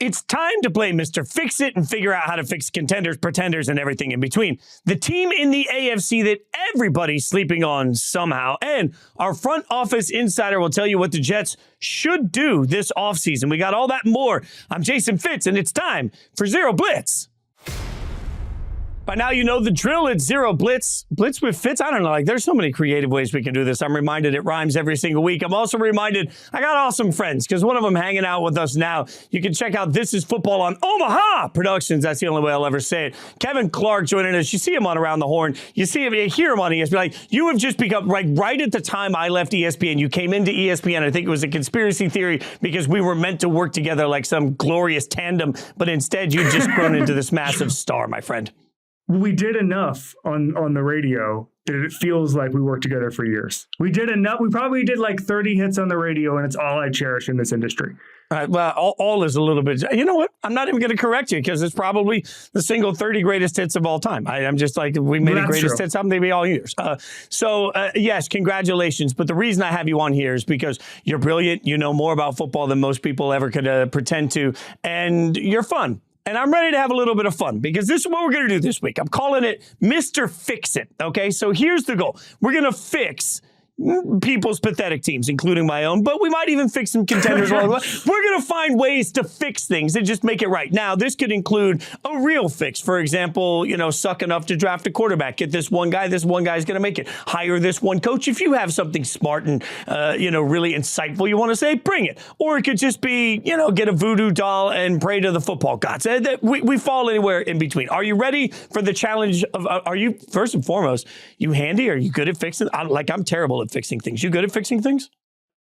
It's time to play Mr. Fix It and figure out how to fix contenders, pretenders, and everything in between. The team in the AFC that everybody's sleeping on somehow. And our front office insider will tell you what the Jets should do this offseason. We got all that and more. I'm Jason Fitz, and it's time for Zero Blitz. By now, you know the drill. It's Zero Blitz. Blitz with Fitz. I don't know. There's so many creative ways we can do this. I'm reminded it rhymes every single week. I'm also reminded I got awesome friends because one of them hanging out with us now. You can check out This Is Football on Omaha Productions. That's the only way I'll ever say it. Kevin Clark joining us. You see him on Around the Horn. You see him, you hear him on ESPN. Like, you have just become, right at the time I left ESPN, you came into ESPN. I think it was a conspiracy theory because we were meant to work together like some glorious tandem, but instead you've just grown into this massive star, my friend. We did enough on the radio that it feels like we worked together for years. We did enough. We probably did like 30 hits on the radio, and it's all I cherish in this industry. Well, all is a little bit. You know what? I'm not even going to correct you because it's probably the single 30 greatest hits of all time. I'm just like, we made a greatest hits album, maybe all years. Yes, congratulations. But the reason I have you on here is because you're brilliant. You know more about football than most people ever could pretend to, and you're fun. And I'm ready to have a little bit of fun because this is what we're going to do this week. I'm calling it Mr. Fix It. Okay, so here's the goal. We're going to fix people's pathetic teams, including my own, but we might even fix some contenders. We're going to find ways to fix things and just make it right. Now, this could include a real fix. For example, suck enough to draft a quarterback. Get this one guy is going to make it. Hire this one coach. If you have something smart and, really insightful you want to say, bring it. Or it could just be, get a voodoo doll and pray to the football gods. We fall anywhere in between. Are you ready for the challenge of, are you, first and foremost, you handy? Are you good at fixing? I'm terrible at fixing things. You good at fixing things?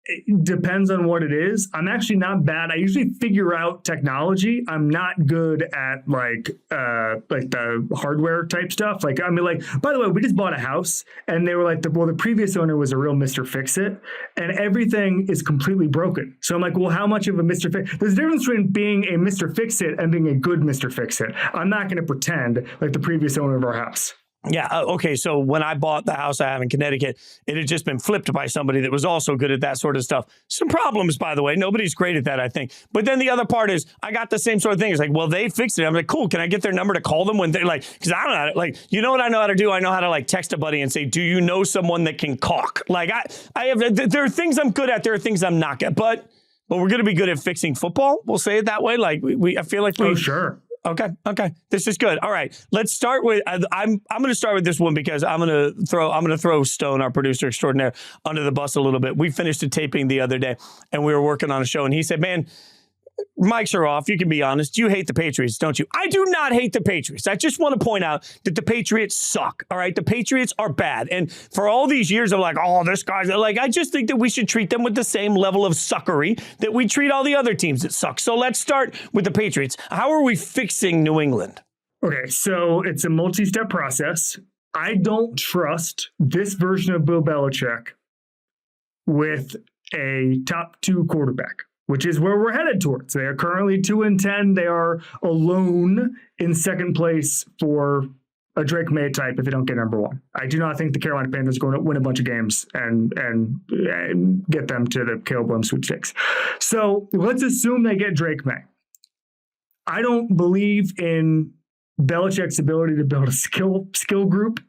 It depends on what it is. I'm actually not bad. I usually figure out technology. I'm not good at like the hardware type stuff. By the way, we just bought a house and they were like, the previous owner was a real Mr. Fix-It and everything is completely broken. So I'm like, well, how much of a Mr. Fix? There's a difference between being a Mr. Fix-It and being a good Mr. Fix-It. I'm not going to pretend like the previous owner of our house. Yeah. Okay. So when I bought the house I have in Connecticut, it had just been flipped by somebody that was also good at that sort of stuff. Some problems, by the way. Nobody's great at that, I think. But then the other part is I got the same sort of thing. It's like, well, they fixed it. I'm like, cool. Can I get their number to call them when they're like, because I don't know how to, you know what I know how to do? I know how to text a buddy and say, do you know someone that can caulk? There are things I'm good at. There are things I'm not good at. But we're going to be good at fixing football. We'll say it that way. I feel like we. Oh, sure. Okay. This is good. All right. Let's start with, I'm going to start with this one because I'm going to throw Stone, our producer extraordinaire, under the bus a little bit. We finished a taping the other day and we were working on a show and he said, man, mics are off. You can be honest. You hate the Patriots, don't you? I do not hate the Patriots. I just want to point out that the Patriots suck. All right. The Patriots are bad. And for all these years of this guy's I just think that we should treat them with the same level of suckery that we treat all the other teams that suck. So let's start with the Patriots. How are we fixing New England? Okay. So it's a multi-step process. I don't trust this version of Bill Belichick with a top 2 quarterback, which is where we're headed towards. They are currently 2-10. They are alone in second place for a Drake May type if they don't get number 1. I do not think the Carolina Panthers are going to win a bunch of games and get them to the Caleb Williams sweepstakes. So let's assume they get Drake May. I don't believe in Belichick's ability to build a skill group.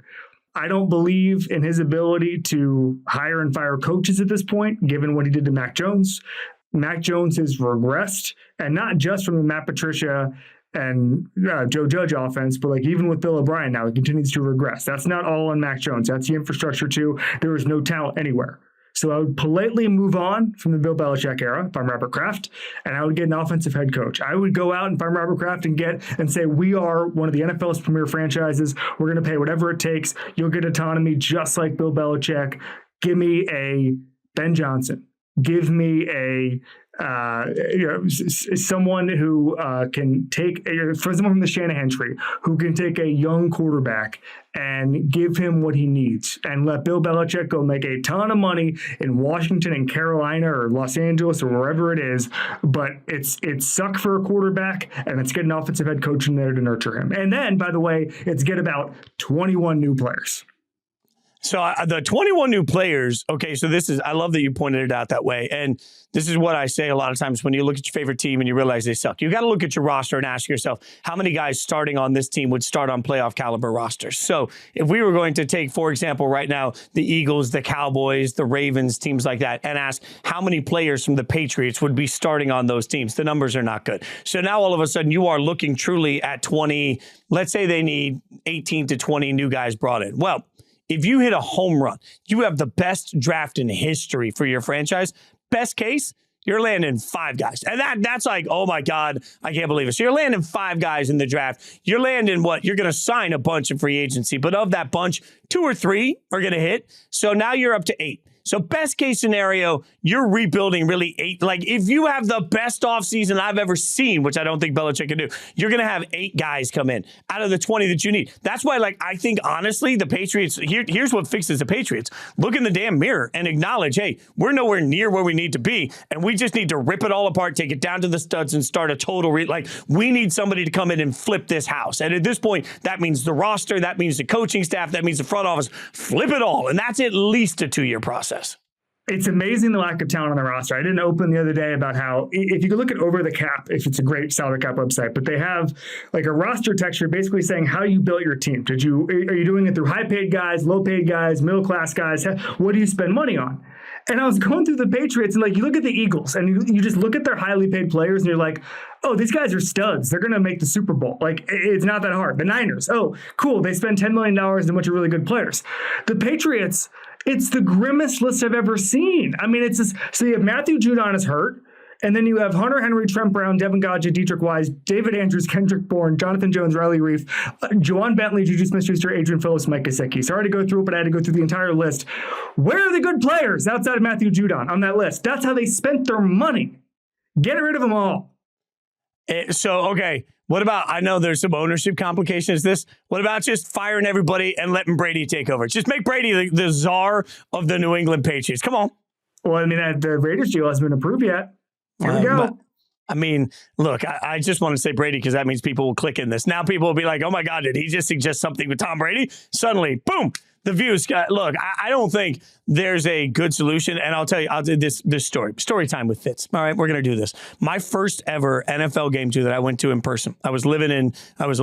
I don't believe in his ability to hire and fire coaches at this point, given what he did to Mac Jones. Mac Jones has regressed, and not just from the Matt Patricia and Joe Judge offense, but even with Bill O'Brien now, he continues to regress. That's not all on Mac Jones. That's the infrastructure too. There is no talent anywhere. So I would politely move on from the Bill Belichick era if I'm Robert Kraft, and I would get an offensive head coach. I would go out if I'm Robert Kraft and say, we are one of the NFL's premier franchises. We're going to pay whatever it takes. You'll get autonomy just like Bill Belichick. Give me a Ben Johnson. Give me a someone who can take, for someone from the Shanahan tree, who can take a young quarterback and give him what he needs and let Bill Belichick go make a ton of money in Washington and Carolina or Los Angeles or wherever it is. But it's suck for a quarterback and it's get an offensive head coach in there to nurture him. And then, by the way, it's get about 21 new players. So the 21 new players, okay, so I love that you pointed it out that way. And this is what I say a lot of times when you look at your favorite team and you realize they suck. You got to look at your roster and ask yourself, how many guys starting on this team would start on playoff caliber rosters? So if we were going to take, for example, right now, the Eagles, the Cowboys, the Ravens, teams like that, and ask how many players from the Patriots would be starting on those teams, the numbers are not good. So now all of a sudden you are looking truly at 20, let's say they need 18 to 20 new guys brought in. Well, if you hit a home run, you have the best draft in history for your franchise. Best case, you're landing 5 guys. And that's like, oh my God, I can't believe it. So you're landing 5 guys in the draft. You're landing what? You're going to sign a bunch in free agency. But of that bunch, 2 or 3 are going to hit. So now you're up to 8. So best case scenario, you're rebuilding really 8. Like if you have the best offseason I've ever seen, which I don't think Belichick can do, you're going to have 8 guys come in out of the 20 that you need. That's why, like, I think honestly, the Patriots, here's what fixes the Patriots. Look in the damn mirror and acknowledge, hey, we're nowhere near where we need to be. And we just need to rip it all apart, take it down to the studs and start a total, we need somebody to come in and flip this house. And at this point, that means the roster, that means the coaching staff, that means the front office, flip it all. And that's at least a 2-year process. It's amazing the lack of talent on the roster. I did an open the other day about how if you could look at Over the Cap, if it's a great salary cap website, but they have like a roster texture basically saying how you built your team. Are you doing it through high paid guys, low paid guys, middle class guys? What do you spend money on? And I was going through the Patriots and like you look at the Eagles and you just look at their highly paid players and you're like, oh, these guys are studs. They're going to make the Super Bowl. Like it's not that hard. The Niners, oh, cool. They spend $10 million on a bunch of really good players. The Patriots, it's the grimmest list I've ever seen. I mean, it's this. So you have Matthew Judon is hurt. And then you have Hunter Henry, Trent Brown, Devin Godja, Dietrich Wise, David Andrews, Kendrick Bourne, Jonathan Jones, Riley Reif, Juwan Bentley, Juju Smith-Schuster, Adrian Phillips, Mike Gesicki. Sorry to go through it, but I had to go through the entire list. Where are the good players outside of Matthew Judon on that list? That's how they spent their money. Get rid of them all. Okay. What about, I know there's some ownership complications to this. What about just firing everybody and letting Brady take over? Just make Brady the czar of the New England Patriots. Come on. Well, I mean, the Raiders deal hasn't been approved yet. Here we go. I mean, look, I just want to say Brady because that means people will click in this. Now people will be like, oh my God, did he just suggest something with Tom Brady? Suddenly, boom, the views. Look, I don't think there's a good solution. And I'll tell you, I'll do this story time with Fitz. All right, we're going to do this. My first ever NFL game too that I went to in person. I was a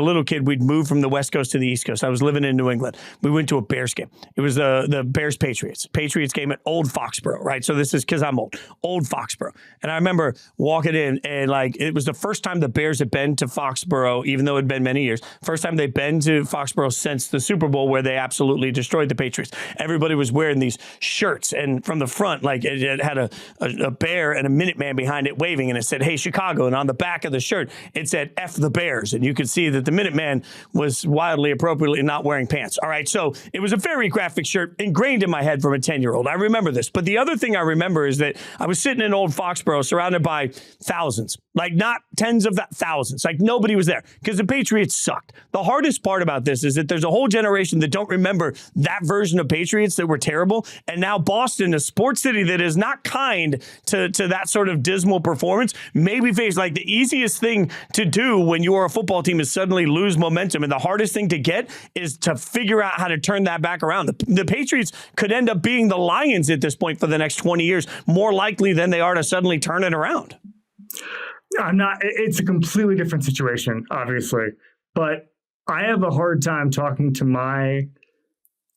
little kid. We'd moved from the West Coast to the East Coast. I was living in New England. We went to a Bears game. It was the Bears Patriots game at Old Foxborough, right? So this is because I'm old Foxborough. And I remember walking in and like, it was the first time the Bears had been to Foxborough, even though it had been many years. First time they'd been to Foxborough since the Super Bowl where they absolutely destroyed the Patriots. Everybody was wearing these shirts, and from the front, like it had a bear and a Minuteman behind it waving, and it said, "Hey, Chicago." And on the back of the shirt, it said, "F the Bears." And you could see that the Minuteman was wildly appropriately not wearing pants. All right. So it was a very graphic shirt ingrained in my head from a 10-year-old. I remember this. But the other thing I remember is that I was sitting in Old Foxborough surrounded by thousands, like not tens of thousands. Like nobody was there because the Patriots sucked. The hardest part about this is that there's a whole generation that don't remember that version of Patriots that were terrible. And now Boston, a sports city that is not kind to that sort of dismal performance, maybe face like the easiest thing to do when you are a football team is suddenly lose momentum. And the hardest thing to get is to figure out how to turn that back around. The Patriots could end up being the Lions at this point for the next 20 years, more likely than they are to suddenly turn it around. It's a completely different situation, obviously, but I have a hard time talking to my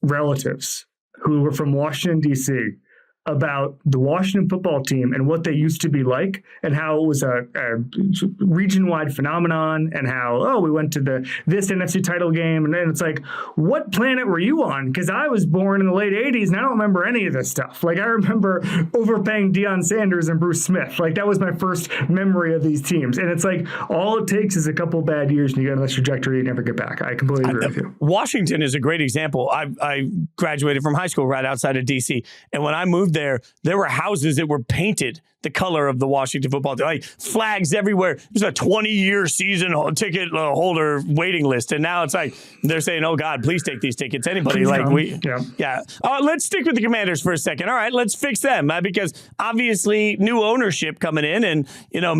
relatives who were from Washington, D.C., about the Washington football team and what they used to be like and how it was a region-wide phenomenon and how, we went to this NFC title game. And then it's like, what planet were you on? Because I was born in the late 80s and I don't remember any of this stuff. Like I remember overpaying Deion Sanders and Bruce Smith. Like that was my first memory of these teams. And it's like, all it takes is a couple bad years and you get on this trajectory and never get back. I completely agree with you. Washington is a great example. I graduated from high school right outside of D.C. And when I moved there were houses that were painted the color of the Washington football team, like flags everywhere. There's a 20-year season ticket holder waiting list, and now it's like they're saying, "Oh God, please take these tickets." Anybody let's stick with the Commanders for a second. All right, let's fix them because obviously new ownership coming in, and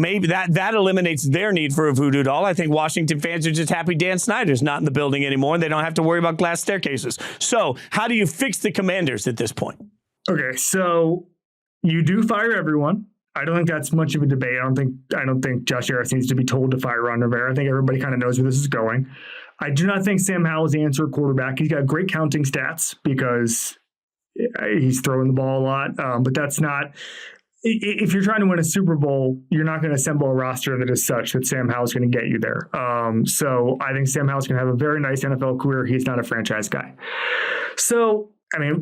maybe that eliminates their need for a voodoo doll. I think Washington fans are just happy Dan Snyder's not in the building anymore, and they don't have to worry about glass staircases. So, how do you fix the Commanders at this point? Okay, so you do fire everyone. I don't think that's much of a debate. I don't think Josh Harris needs to be told to fire Ron Rivera. I think everybody kind of knows where this is going. I do not think Sam Howell is the answer at quarterback. He's got great counting stats because he's throwing the ball a lot, but that's not. If you're trying to win a Super Bowl, you're not going to assemble a roster that is such that Sam Howell's going to get you there. So I think Sam Howell's going to have a very nice NFL career. He's not a franchise guy. So,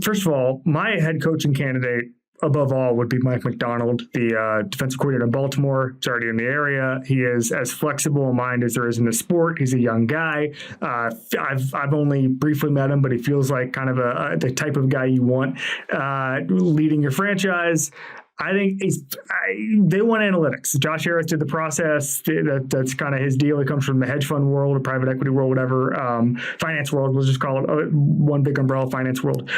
first of all, my head coaching candidate above all would be Mike Macdonald, the defensive coordinator in Baltimore. It's already in the area. He is as flexible in mind as there is in the sport. He's a young guy. I've only briefly met him, but he feels like kind of the type of guy you want leading your franchise. I think they want analytics. Josh Harris did the process. That's kind of his deal. He comes from the hedge fund world, or private equity world, whatever. Finance world, we'll just call it one big umbrella, finance world.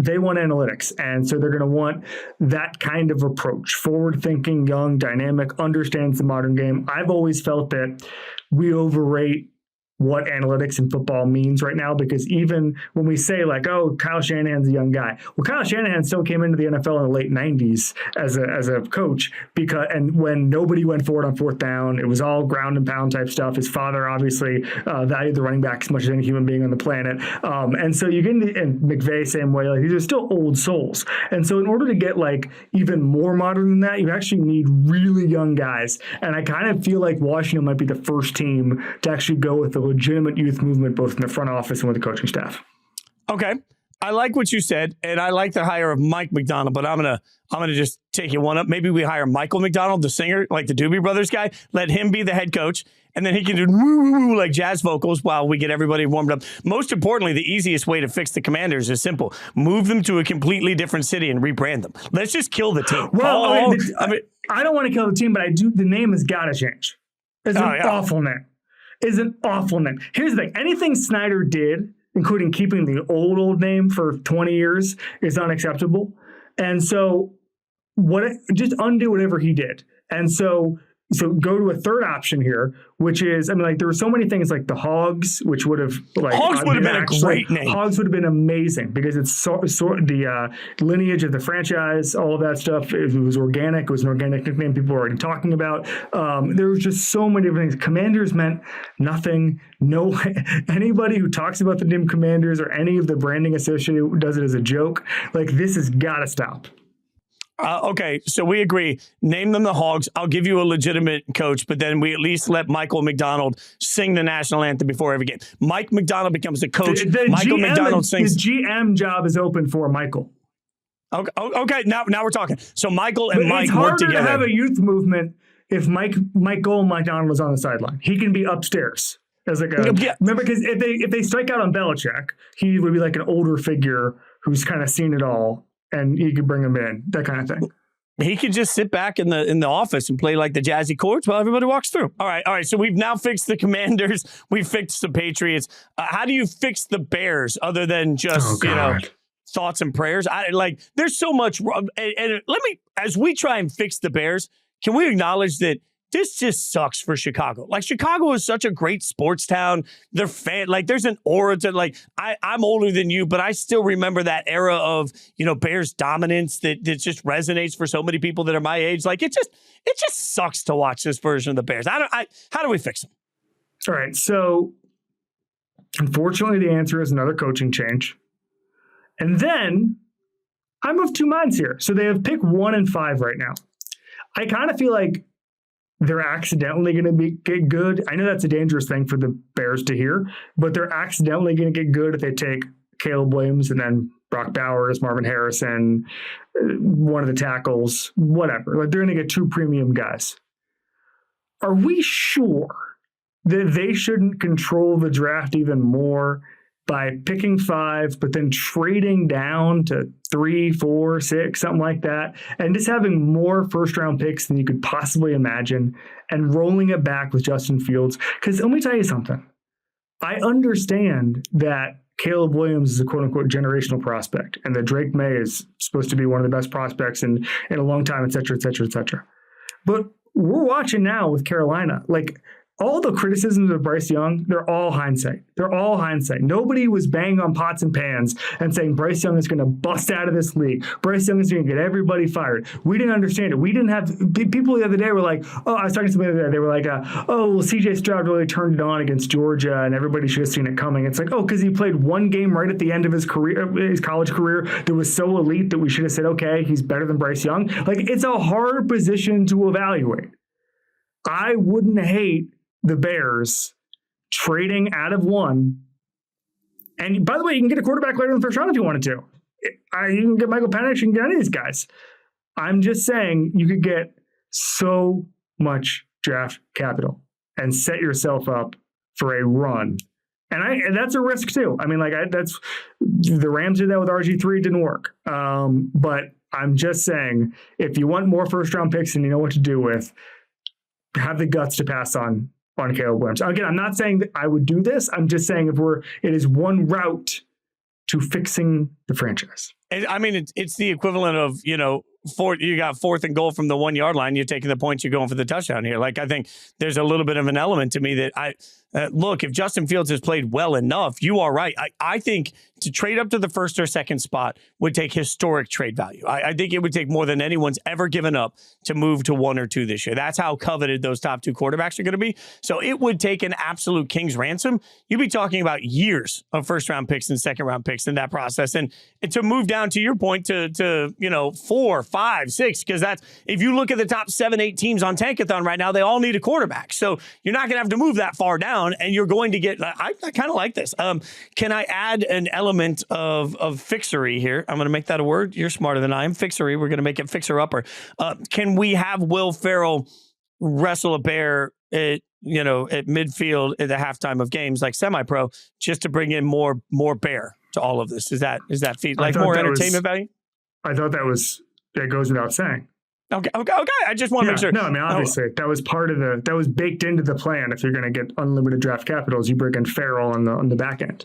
They want analytics. And so they're going to want that kind of approach. Forward-thinking, young, dynamic, understands the modern game. I've always felt that we overrate what analytics in football means right now, because even when we say like, oh, Kyle Shanahan's a young guy. Well, Kyle Shanahan still came into the NFL in the late 90s as a coach, and when nobody went for it on fourth down, it was all ground and pound type stuff. His father obviously valued the running back as much as any human being on the planet. And so you get into, and McVay same way, like these are still old souls. And so in order to get like even more modern than that, you actually need really young guys. And I kind of feel like Washington might be the first team to actually go with the legitimate youth movement, both in the front office and with the coaching staff. Okay. I like what you said, and I like the hire of Mike Macdonald, but I'm gonna just take you one up. Maybe we hire Michael Macdonald, the singer, like the Doobie Brothers guy, let him be the head coach, and then he can do woo-woo-woo like jazz vocals while we get everybody warmed up. Most importantly, the easiest way to fix the Commanders is simple. Move them to a completely different city and rebrand them. Let's just kill the team. Well, I don't want to kill the team, but the name has got to change. It's an awful name. Is an awful name. Here's the thing. Anything Snyder did, including keeping the old name for 20 years, is unacceptable. And so just undo whatever he did. And so go to a third option here, which is, there were so many things like the Hogs, which would have Hogs would have been a great name. Hogs would have been amazing because it's the lineage of the franchise, all of that stuff. It was organic. It was an organic nickname people were already talking about. There was just so many different things. Commanders meant nothing. No, anybody who talks about the name Commanders or any of the branding associated does it as a joke. Like, this has got to stop. Okay, so we agree. Name them the Hogs. I'll give you a legitimate coach, but then we at least let Michael Macdonald sing the national anthem before every game. Mike Macdonald becomes the coach. Michael Macdonald sings. His GM job is open for Michael. Okay, now we're talking. So Michael and Mike work together. It's harder to have a youth movement if Michael Macdonald was on the sideline. He can be upstairs. Remember, because if they strike out on Belichick, he would be like an older figure who's kind of seen it all. And you could bring him in, that kind of thing. He could just sit back in the office and play like the jazzy chords while everybody walks through. All right. So we've now fixed the Commanders. We've fixed the Patriots. How do you fix the Bears other than just thoughts and prayers? There's so much. And as we try and fix the Bears, can we acknowledge that this just sucks for Chicago? Like, Chicago is such a great sports town. They're there's an aura to I'm older than you, but I still remember that era of, Bears dominance that just resonates for so many people that are my age. Like, it just sucks to watch this version of the Bears. How do we fix them? All right. So unfortunately, the answer is another coaching change. And then I'm of two minds here. So they have pick 1 and 5 right now. I kind of feel like they're accidentally going to get good. I know that's a dangerous thing for the Bears to hear, but they're accidentally going to get good if they take Caleb Williams and then Brock Bowers, Marvin Harrison, one of the tackles, whatever. Like, they're going to get 2 premium guys. Are we sure that they shouldn't control the draft even more by picking 5, but then trading down to 3, 4, 6, something like that, and just having more first-round picks than you could possibly imagine, and rolling it back with Justin Fields. Because let me tell you something. I understand that Caleb Williams is a quote-unquote generational prospect, and that Drake May is supposed to be one of the best prospects in a long time, et cetera, et cetera, et cetera. But we're watching now with Carolina, like, all the criticisms of Bryce Young, they're all hindsight. They're all hindsight. Nobody was banging on pots and pans and saying Bryce Young is going to bust out of this league. Bryce Young is going to get everybody fired. We didn't understand it. We didn't have people the other day were like, oh, I was talking to somebody the other day. They were like, oh, well, CJ Stroud really turned it on against Georgia and everybody should have seen it coming. It's like, oh, because he played one game right at the end of his career, his college career, that was so elite that we should have said, okay, he's better than Bryce Young. Like, it's a hard position to evaluate. I wouldn't hate the Bears trading out of 1. And by the way, you can get a quarterback later in the first round if you wanted to. You can get Michael Penix, you can get any of these guys. I'm just saying you could get so much draft capital and set yourself up for a run. And that's a risk too. I mean, like, that's the Rams did that with RG3, it didn't work. But I'm just saying, if you want more first round picks and you know what to do with, have the guts to pass on Caleb Williams. Again, I'm not saying that I would do this. I'm just saying it is one route to fixing the franchise. I mean, it's the equivalent of, you got 4th and goal from the 1 yard line. You're taking the points. You're going for the touchdown here. Like, I think there's a little bit of an element to me that look, if Justin Fields has played well enough, you are right. I think to trade up to the 1st or 2nd spot would take historic trade value. I think it would take more than anyone's ever given up to move to 1 or 2 this year. That's how coveted those top 2 quarterbacks are going to be. So it would take an absolute king's ransom. You'd be talking about years of 1st round picks and 2nd round picks in that process. And to move down to your point to 4, 5, 6, because that's, if you look at the top 7, 8 teams on Tankathon right now, they all need a quarterback. So you're not going to have to move that far down, and you're going to get, I kind of like this. Can I add an element of fixery here? I'm going to make that a word. You're smarter than I am. Fixery. We're going to make it fixer-upper. Can we have Will Ferrell wrestle a bear at midfield at the halftime of games, like semi-pro, just to bring in more bear to all of this? Is that like more entertainment value? I thought that goes without saying. Okay. I just want to make sure. No, I mean, obviously, that was that was baked into the plan. If you're going to get unlimited draft capitals, you bring in Ferrell on the back end.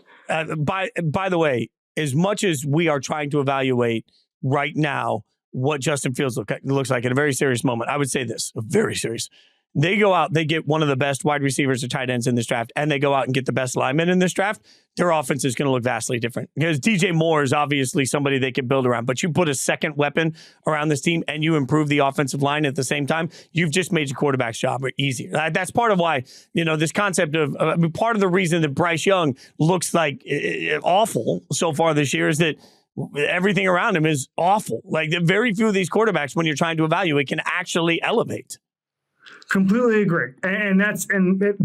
By the way, as much as we are trying to evaluate right now what Justin Fields looks like in a very serious moment, I would say this, very serious. They go out, they get one of the best wide receivers or tight ends in this draft, and they go out and get the best linemen in this draft, their offense is going to look vastly different. Because DJ Moore is obviously somebody they can build around, but you put a second weapon around this team and you improve the offensive line at the same time, you've just made your quarterback's job easier. That's part of why, this concept of, part of the reason that Bryce Young looks like awful so far this year is that everything around him is awful. Like, very few of these quarterbacks, when you're trying to evaluate, can actually elevate. Completely agree. And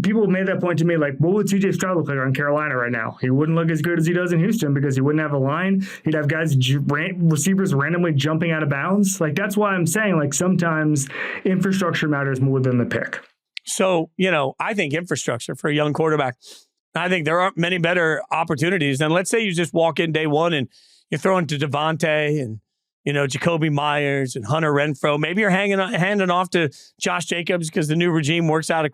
people made that point to me, like, what would CJ Stroud look like on Carolina right now? He wouldn't look as good as he does in Houston because he wouldn't have a line. He'd have receivers randomly jumping out of bounds. Like, that's why I'm saying, like, sometimes infrastructure matters more than the pick. So, I think infrastructure for a young quarterback, I think there aren't many better opportunities than, let's say you just walk in day one and you're throwing to Devontae and Jacoby Myers and Hunter Renfrow. Maybe you're handing off to Josh Jacobs because the new regime works out a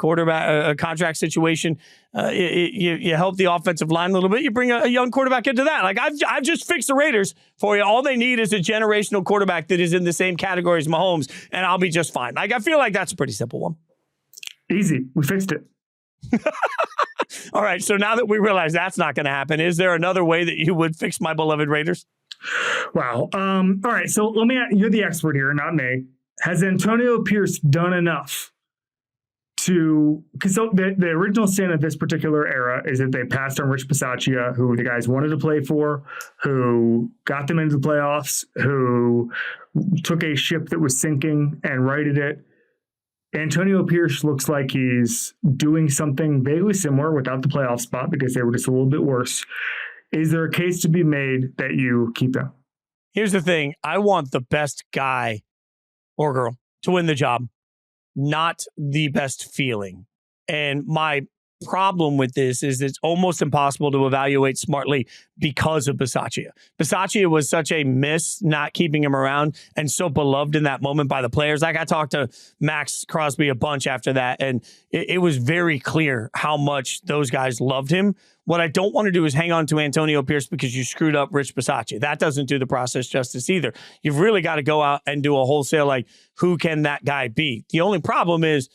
contract situation. You help the offensive line a little bit. You bring a young quarterback into that. Like, I've just fixed the Raiders for you. All they need is a generational quarterback that is in the same category as Mahomes, and I'll be just fine. Like, I feel like that's a pretty simple one. Easy. We fixed it. All right. So now that we realize that's not going to happen, is there another way that you would fix my beloved Raiders? Wow. All right. So you're the expert here, not me. Has Antonio Pierce done enough because the original sin of this particular era is that they passed on Rich Bisaccia, who the guys wanted to play for, who got them into the playoffs, who took a ship that was sinking and righted it. Antonio Pierce looks like he's doing something vaguely similar without the playoff spot because they were just a little bit worse. Is there a case to be made that you keep him? Here's the thing. I want the best guy or girl to win the job, not the best feeling. And my problem with this is it's almost impossible to evaluate smartly because of Bisaccia. Bisaccia was such a miss not keeping him around and so beloved in that moment by the players. Like I talked to Max Crosby a bunch after that, and it was very clear how much those guys loved him. What I don't want to do is hang on to Antonio Pierce because you screwed up Rich Bisaccia. That doesn't do the process justice either. You've really got to go out and do a wholesale, like, who can that guy be? The only problem is,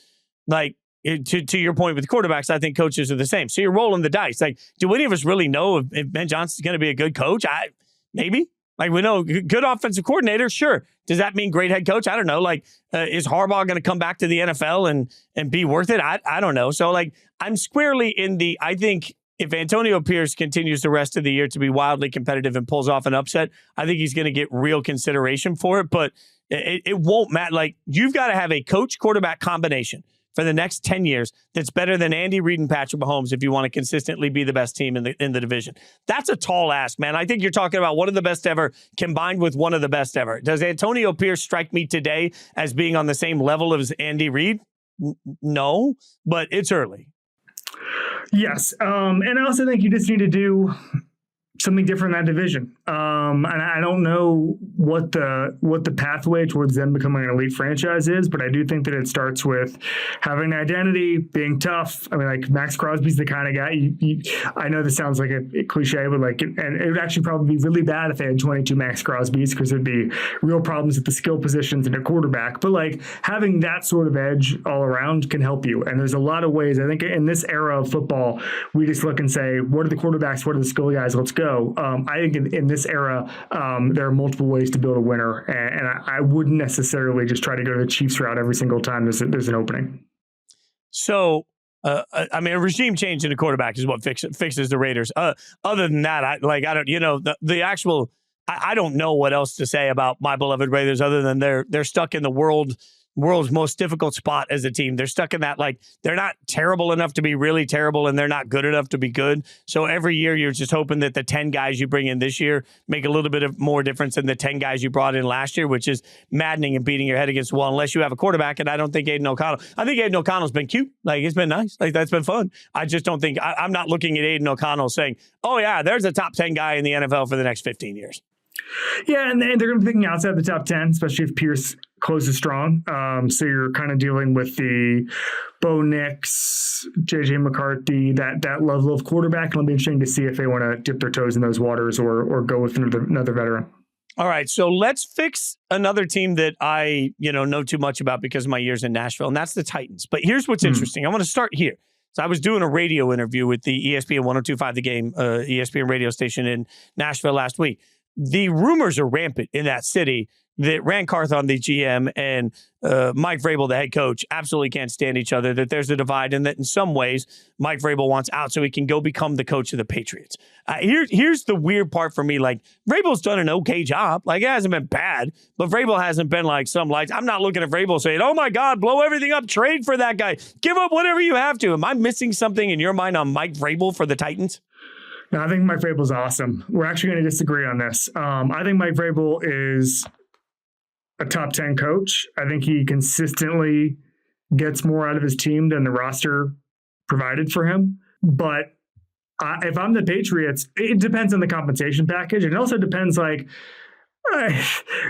like, to your point with quarterbacks, I think coaches are the same. So you're rolling the dice. Like, do any of us really know if Ben Johnson's going to be a good coach? Maybe. Like, we know good offensive coordinator, sure. Does that mean great head coach? I don't know. Like, is Harbaugh going to come back to the NFL and be worth it? I don't know. So, like, I'm squarely in the, I think if Antonio Pierce continues the rest of the year to be wildly competitive and pulls off an upset, I think he's going to get real consideration for it. But it won't matter. Like, you've got to have a coach-quarterback combination for the next 10 years that's better than Andy Reid and Patrick Mahomes if you want to consistently be the best team in the division. That's a tall ask, man. I think you're talking about one of the best ever combined with one of the best ever. Does Antonio Pierce strike me today as being on the same level as Andy Reid? No, but it's early. Yes. And I also think you just need to do something different in that division. And I don't know what the pathway towards them becoming an elite franchise is, but I do think that it starts with having an identity, being tough. I mean, like, Max Crosby's the kind of guy, I know this sounds like a cliche, but like, and it would actually probably be really bad if they had 22 Max Crosbys because there'd be real problems at the skill positions and at quarterback. But like, having that sort of edge all around can help you. And there's a lot of ways. I think in this era of football, we just look and say, what are the quarterbacks? What are the skill guys? Let's go. I think in this era, there are multiple ways to build a winner, and I wouldn't necessarily just try to go to the Chiefs route every single time there's an opening. So, I mean, a regime change in a quarterback is what fixes the Raiders. Other than that, I don't, the actual, I don't know what else to say about my beloved Raiders other than they're stuck in the world's most difficult spot as a team. They're stuck in that, like, they're not terrible enough to be really terrible and they're not good enough to be good. So every year you're just hoping that the 10 guys you bring in this year make a little bit of more difference than the 10 guys you brought in last year, which is maddening and beating your head against the wall unless you have a quarterback. And I don't think Aiden O'Connell. I think Aiden O'Connell's been cute. Like, it's been nice. Like, that's been fun. I just don't think I'm not looking at Aiden O'Connell saying, oh yeah, there's a top 10 guy in the NFL for the next 15 years. Yeah, and they're going to be picking outside the top 10, especially if Pierce closes strong. So you're kind of dealing with the Bo Nix, J.J. McCarthy, that level of quarterback. And it'll be interesting to see if they want to dip their toes in those waters or go with another veteran. All right, so let's fix another team that I know too much about because of my years in Nashville, and that's the Titans. But here's what's interesting. I want to start here. So I was doing a radio interview with the ESPN 102.5 The Game, ESPN radio station in Nashville last week. The rumors are rampant in that city that Rand Carthon, the GM, and Mike Vrabel, the head coach, absolutely can't stand each other, that there's a divide, and that in some ways Mike Vrabel wants out so he can go become the coach of the Patriots. Here's the weird part for me. Like, Vrabel's done an okay job. Like, it hasn't been bad, but Vrabel hasn't been like some lights. I'm not looking at Vrabel saying, oh my God, blow everything up, trade for that guy, give up whatever you have to. Am I missing something in your mind on Mike Vrabel for the Titans? No, I think Mike Vrabel's awesome. We're actually going to disagree on this. I think Mike Vrabel is a top 10 coach. I think he consistently gets more out of his team than the roster provided for him. But if I'm the Patriots, it depends on the compensation package. And it also depends, like,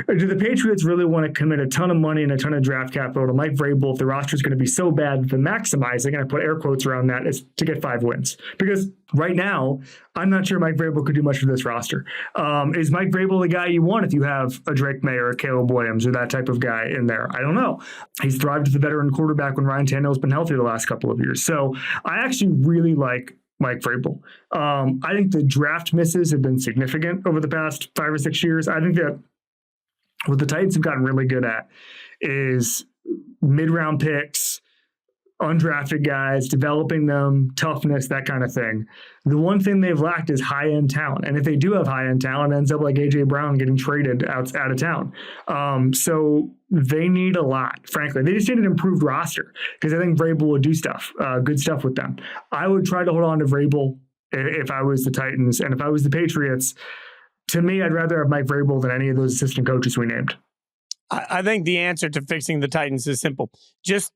do the Patriots really want to commit a ton of money and a ton of draft capital to Mike Vrabel if the roster is going to be so bad to maximize? They're going to put air quotes around that is to get 5 wins. Because right now, I'm not sure Mike Vrabel could do much for this roster. Is Mike Vrabel the guy you want if you have a Drake May or a Caleb Williams or that type of guy in there? I don't know. He's thrived as a veteran quarterback when Ryan Tannehill's been healthy the last couple of years. So I actually really like Mike Vrabel. I think the draft misses have been significant over the past 5 or 6 years. I think that what the Titans have gotten really good at is mid-round picks, undrafted guys, developing them, toughness, that kind of thing. The one thing they've lacked is high-end talent. And if they do have high-end talent, it ends up like A.J. Brown getting traded out of town. So they need a lot, frankly. They just need an improved roster because I think Vrabel would do stuff, good stuff with them. I would try to hold on to Vrabel if I was the Titans. And if I was the Patriots, to me, I'd rather have Mike Vrabel than any of those assistant coaches we named. I think the answer to fixing the Titans is simple. Just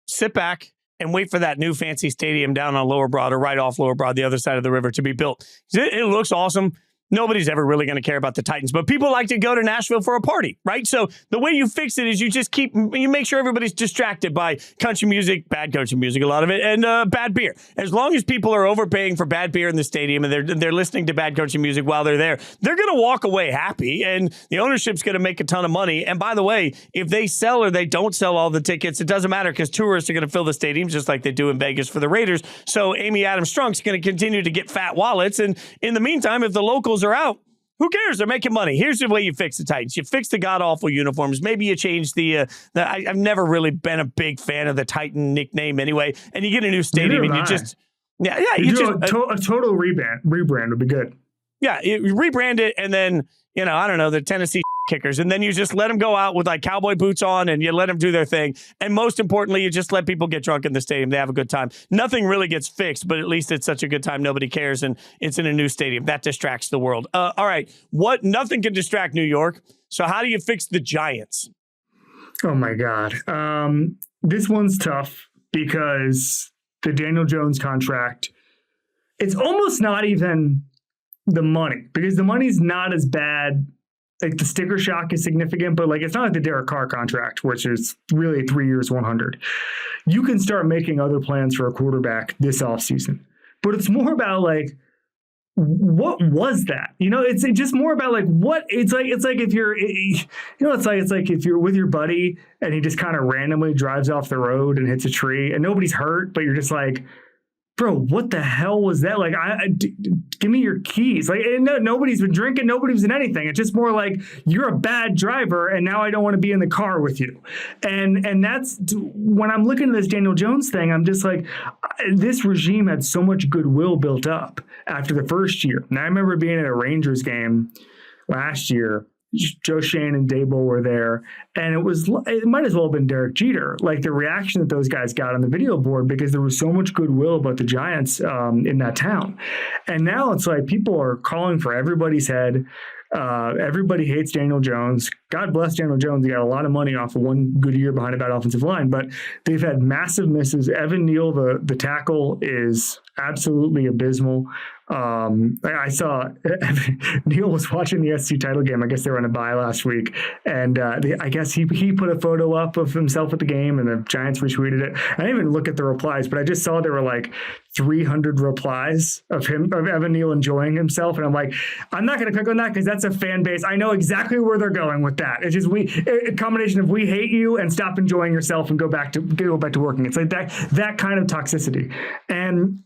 sit back and wait for that new fancy stadium down on Lower Broad or right off Lower Broad, the other side of the river, to be built. It looks awesome. Nobody's ever really going to care about the Titans, but people like to go to Nashville for a party, right? So the way you fix it is you make sure everybody's distracted by country music, bad country music, a lot of it, and bad beer. As long as people are overpaying for bad beer in the stadium and they're listening to bad country music while they're there, they're going to walk away happy, and the ownership's going to make a ton of money. And by the way, if they sell or they don't sell all the tickets, it doesn't matter because tourists are going to fill the stadiums just like they do in Vegas for the Raiders. So Amy Adams Strunk's going to continue to get fat wallets. And in the meantime, if the locals are out, who cares? They're making money. Here's the way you fix the Titans. You fix the god-awful uniforms. Maybe you change I've never really been a big fan of the Titan nickname anyway. And you get a new stadium and you just... Yeah, you do a total rebrand would be good. Yeah, you rebrand it and then, I don't know, the Tennessee kickers. And then you just let them go out with like cowboy boots on and you let them do their thing. And most importantly, you just let people get drunk in the stadium. They have a good time. Nothing really gets fixed, but at least it's such a good time. Nobody cares. And it's in a new stadium. That distracts the world. All right. Nothing can distract New York. So how do you fix the Giants? Oh my God. This one's tough because the Daniel Jones contract, it's almost not even the money because the money's not as bad. Like the sticker shock is significant, but like it's not like the Derek Carr contract, which is really 3 years, 100. You can start making other plans for a quarterback this offseason, but it's more about like, what was that? It's just more about like what it's like if you're, it's like if you're with your buddy and he just kind of randomly drives off the road and hits a tree and nobody's hurt, but you're just like, bro, what the hell was that? Like, give me your keys. Like, nobody's been drinking. Nobody's been anything. It's just more like you're a bad driver, and now I don't want to be in the car with you. And that's when I'm looking at this Daniel Jones thing. I'm just like, this regime had so much goodwill built up after the first year. And I remember being at a Rangers game last year. Joe Shane and Dable were there, and it might as well have been Derek Jeter, like the reaction that those guys got on the video board because there was so much goodwill about the Giants in that town. And now it's like people are calling for everybody's head. Everybody hates Daniel Jones. God bless Daniel Jones. He got a lot of money off of one good year behind a bad offensive line, but they've had massive misses. Evan Neal, the tackle, is absolutely abysmal. I saw Neal was watching the SC title game. I guess they were on a bye last week, and I guess he put a photo up of himself at the game, and the Giants retweeted it. I didn't even look at the replies, but I just saw there were like 300 replies of Evan Neal enjoying himself, and I'm like, I'm not going to click on that because that's a fan base. I know exactly where they're going with that. It's just a combination of we hate you and stop enjoying yourself and go back to working. It's like that kind of toxicity, and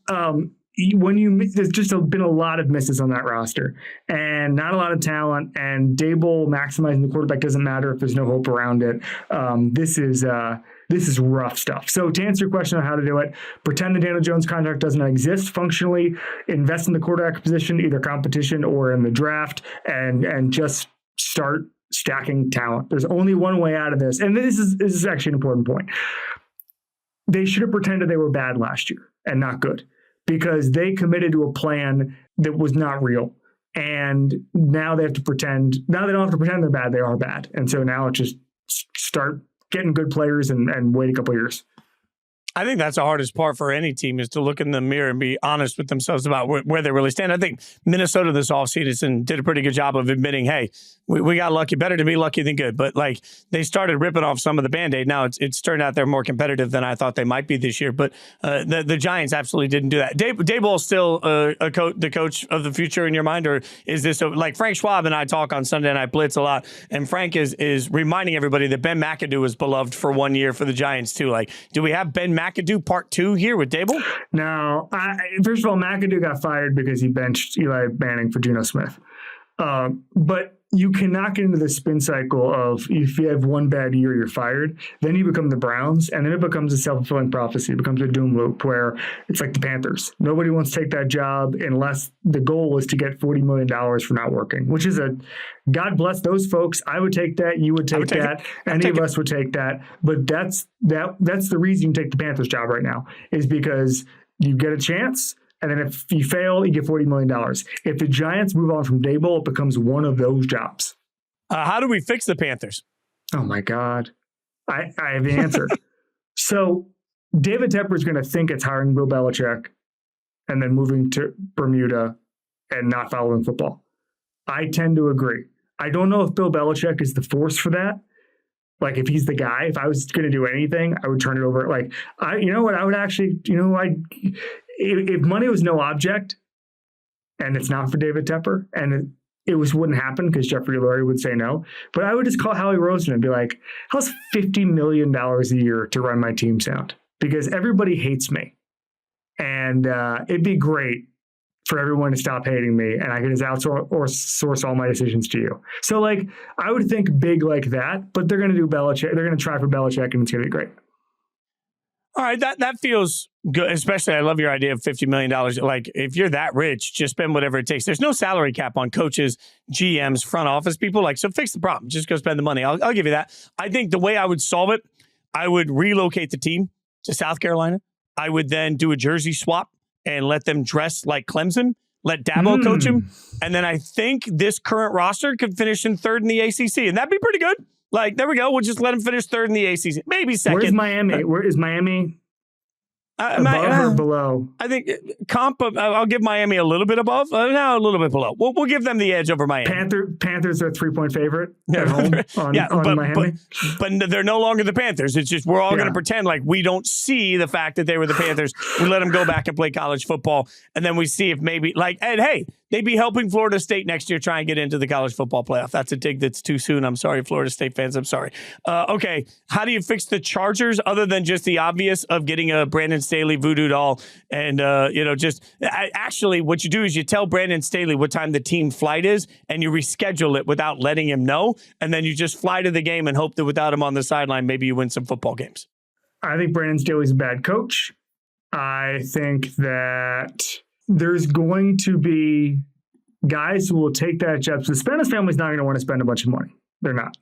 there's just been a lot of misses on that roster and not a lot of talent, and Dable maximizing the quarterback doesn't matter if there's no hope around it. This is rough stuff. So to answer your question on how to do it, pretend the Daniel Jones contract doesn't exist functionally, invest in the quarterback position, either competition or in the draft, and just start stacking talent. There's only one way out of this. And this is actually an important point. They should have pretended they were bad last year and not good, because they committed to a plan that was not real. And now they have to pretend. Now they don't have to pretend they're bad. They are bad. And so now it's just start getting good players and wait a couple of years. I think that's the hardest part for any team, is to look in the mirror and be honest with themselves about where they really stand. I think Minnesota this offseason did a pretty good job of admitting, hey, we got lucky. Better to be lucky than good. But like, they started ripping off some of the Band-Aid. Now it's turned out they're more competitive than I thought they might be this year. But the Giants absolutely didn't do that. Daboll's still the coach of the future in your mind? Or is this like Frank Schwab and I talk on Sunday Night Blitz a lot, and Frank is reminding everybody that Ben McAdoo was beloved for 1 year for the Giants too. Like, do we have Ben McAdoo part 2 here with Dable? No. First of all, McAdoo got fired because he benched Eli Manning for Geno Smith. But you cannot get into the spin cycle of, if you have one bad year, you're fired. Then you become the Browns, and then it becomes a self-fulfilling prophecy. It becomes a doom loop where it's like the Panthers. Nobody wants to take that job unless the goal is to get $40 million for not working, which is God bless those folks. I would take that. You would take that. Any of us would take that. But that's the reason you take the Panthers job right now, is because you get a chance. And then if you fail, you get $40 million. If the Giants move on from Dable, it becomes one of those jobs. How do we fix the Panthers? Oh, my God. I have the answer. So David Tepper is going to think it's hiring Bill Belichick and then moving to Bermuda and not following football. I tend to agree. I don't know if Bill Belichick is the force for that. Like, if he's the guy, if I was going to do anything, I would turn it over. Like, you know what? I would actually, if money was no object and it's not for David Tepper, and it wouldn't happen because Jeffrey Lurie would say no, but I would just call Howie Roseman and be like, how's $50 million a year to run my team sound? Because everybody hates me. And it'd be great for everyone to stop hating me, and I can just outsource all my decisions to you. So, like, I would think big like that, but they're going to do Belichick. They're going to try for Belichick, and it's going to be great. All right, that feels good. Especially, I love your idea of $50 million. Like, if you're that rich, just spend whatever it takes. There's no salary cap on coaches, GMs, front office people. Like, so fix the problem. Just go spend the money. I'll give you that. I think the way I would solve it, I would relocate the team to South Carolina. I would then do a jersey swap and let them dress like Clemson, let Dabo coach him. And then I think this current roster could finish in third in the ACC. And that'd be pretty good. Like, there we go. We'll just let them finish third in the ACC. Maybe second. Where's Miami? Where is Miami? Above or below? I think I'll give Miami a little bit above. No, a little bit below. We'll give them the edge over Miami. Panthers are a 3-point favorite at home on Miami. But they're no longer the Panthers. It's just we're all going to pretend like we don't see the fact that they were the Panthers. We let them go back and play college football, and then we see if maybe and hey, they'd be helping Florida State next year try and get into the college football playoff. That's a dig that's too soon. I'm sorry, Florida State fans. I'm sorry. Okay, how do you fix the Chargers other than just the obvious of getting a Brandon Staley voodoo doll? And, actually what you do is you tell Brandon Staley what time the team flight is and you reschedule it without letting him know. And then you just fly to the game and hope that without him on the sideline, maybe you win some football games. I think Brandon Staley's a bad coach. I think that there's going to be guys who will take that job. So the Spanos family's not going to want to spend a bunch of money. They're not.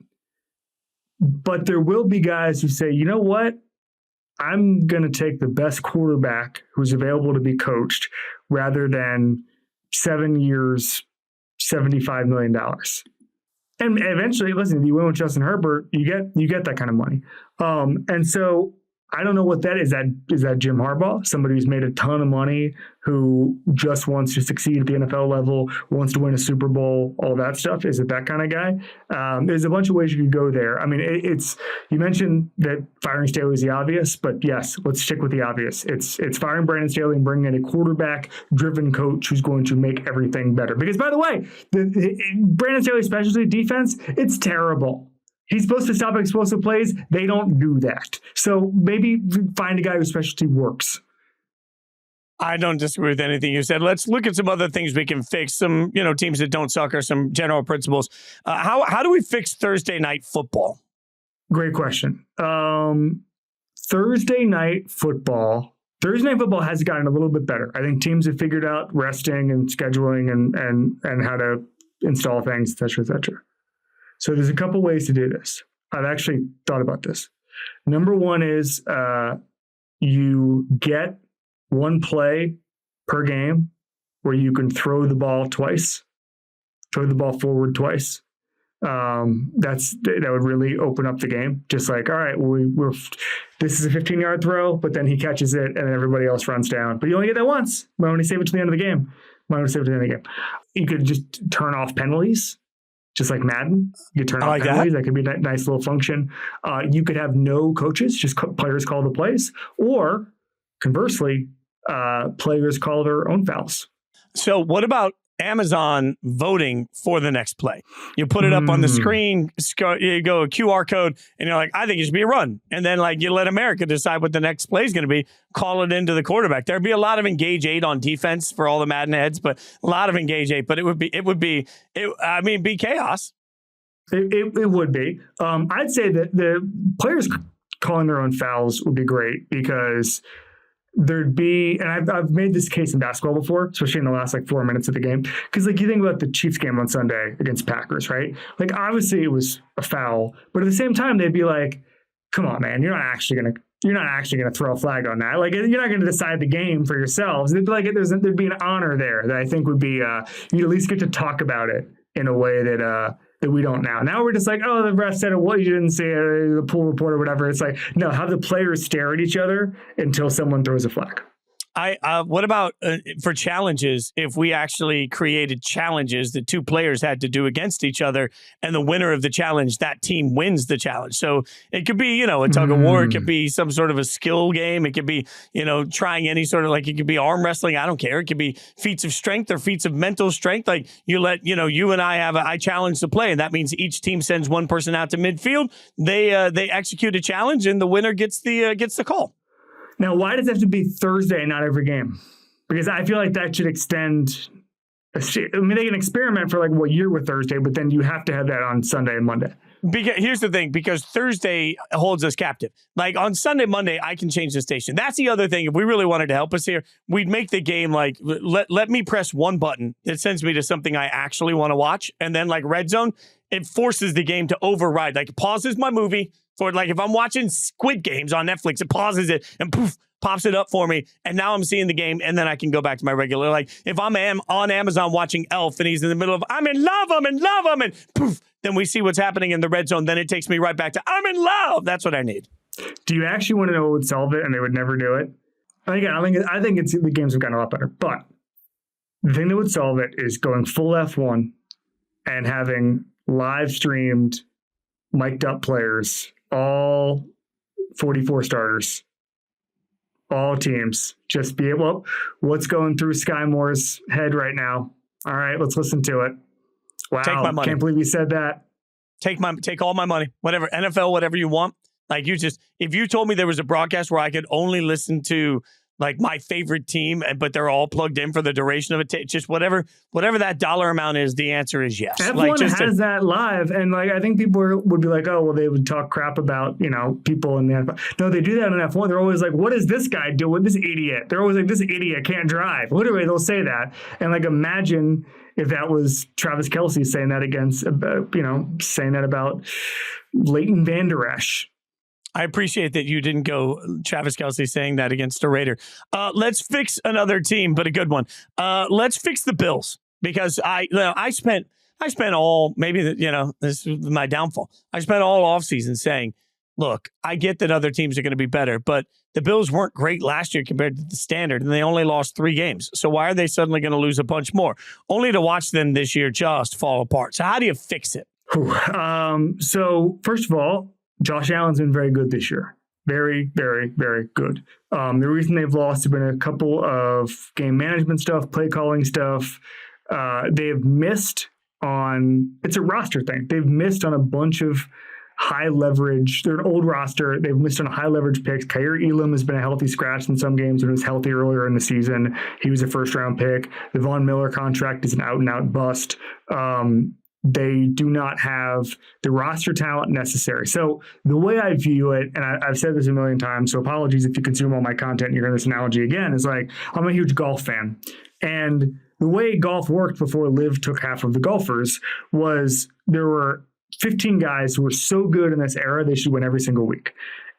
But there will be guys who say, you know what? I'm going to take the best quarterback who's available to be coached rather than 7 years, $75 million. And eventually, listen, if you win with Justin Herbert, you get that kind of money. And so I don't know what that is. Is that Jim Harbaugh, somebody who's made a ton of money, who just wants to succeed at the NFL level, wants to win a Super Bowl, all that stuff? Is it that kind of guy? There's a bunch of ways you could go there. I mean, you mentioned that firing Staley is the obvious, but yes, let's stick with the obvious. It's firing Brandon Staley and bringing in a quarterback-driven coach who's going to make everything better. Because, by the way, Brandon Staley's specialty defense, it's terrible. He's supposed to stop explosive plays. They don't do that. So maybe find a guy whose specialty works. I don't disagree with anything you said. Let's look at some other things we can fix. Some, teams that don't suck or some general principles. How do we fix Thursday night football? Great question. Thursday night football has gotten a little bit better. I think teams have figured out resting and scheduling and how to install things, et cetera, et cetera. So there's a couple ways to do this. I've actually thought about this. Number one is you get one play per game where you can throw the ball forward twice. That would really open up the game. Just like, all right, this is a 15-yard throw, but then he catches it and everybody else runs down. But you only get that once. Why don't you save it to the end of the game? You could just turn off penalties. Just like Madden, you turn off penalties. That could be a nice little function. You could have no coaches, just players call the plays. Or conversely, players call their own fouls. So what about Amazon voting for the next play? You put it up on the screen, you go a QR code, and you're like, I think it should be a run. And then you let America decide what the next play is going to be, call it into the quarterback. There'd be a lot of engage 8 on defense for all the Madden heads, but a lot of engage 8, but it would be chaos. It would be. I'd say that the players calling their own fouls would be great because there'd be, and I've made this case in basketball before, especially in the last 4 minutes of the game. Because you think about the Chiefs game on Sunday against Packers, right? Obviously it was a foul, but at the same time they'd be like, "Come on, man, you're not actually gonna throw a flag on that. You're not gonna decide the game for yourselves." They'd be like, there'd be an honor there that I think would be you'd at least get to talk about it in a way that that we don't now. Now we're just like, oh, the ref said it, what you didn't say it, the pool report or whatever. It's like, no, have the players stare at each other until someone throws a flag. What about for challenges? If we actually created challenges that two players had to do against each other, and the winner of the challenge, that team wins the challenge. So it could be, a tug of war. It could be some sort of a skill game. It could be, trying any sort of it could be arm wrestling. I don't care. It could be feats of strength or feats of mental strength. Like you let, you and I I challenge to play, and that means each team sends one person out to midfield. They execute a challenge, and the winner gets the call. Now, why does it have to be Thursday and not every game? Because I feel like that should extend. They can experiment for a year with Thursday, but then you have to have that on Sunday and Monday. Here's the thing, because Thursday holds us captive. On Sunday, Monday, I can change the station. That's the other thing. If we really wanted to help us here, we'd make the game let me press one button. It sends me to something I actually want to watch. And then Red Zone, it forces the game to override. Pauses my movie. For if I'm watching Squid Games on Netflix, it pauses it and poof, pops it up for me. And now I'm seeing the game, and then I can go back to my regular. If I'm on Amazon watching Elf and he's in the middle of, I'm in love, and poof, then we see what's happening in the red zone. Then it takes me right back to, I'm in love. That's what I need. Do you actually want to know what would solve it, and they would never do it? Again, I think the games have gotten a lot better. But the thing that would solve it is going full F1 and having live streamed, mic'd up players, all 44 starters, all teams, just be able, what's going through Sky Moore's head right now? All right, let's listen to it. Wow, take my money. Can't believe you said that. Take all my money, whatever, NFL, whatever you want. If you told me there was a broadcast where I could only listen to my favorite team, but they're all plugged in for the duration of it, just whatever that dollar amount is, the answer is yes. F1 has that live, and I think people would be like, oh, well, they would talk crap about people in the NFL. No, they do that in F1. They're always like, what is this guy doing? This idiot. They're always like, this idiot can't drive. Literally, they'll say that, and imagine if that was Travis Kelce saying that saying that about Leighton Vander Esch. I appreciate that you didn't go Travis Kelce saying that against a Raider. Let's fix another team, but a good one. Let's fix the Bills, because I spent all, this is my downfall. I spent all offseason saying, look, I get that other teams are going to be better, but the Bills weren't great last year compared to the standard, and they only lost 3 games. So why are they suddenly going to lose a bunch more? Only to watch them this year just fall apart. So how do you fix it? So first of all, Josh Allen's been very good this year. Very, very, very good. The reason they've lost has been a couple of game management stuff, play calling stuff. They've missed on, it's a roster thing. They've missed on a bunch of high leverage. They're an old roster. They've missed on high leverage picks. Kyrie Elam has been a healthy scratch in some games when he was healthy earlier in the season. He was a first round pick. The Von Miller contract is an out and out bust. They do not have the roster talent necessary. So the way I view it, and I've said this a million times, so apologies if you consume all my content and you're hearing this analogy again, is I'm a huge golf fan. And the way golf worked before Liv took half of the golfers was there were 15 guys who were so good in this era, they should win every single week.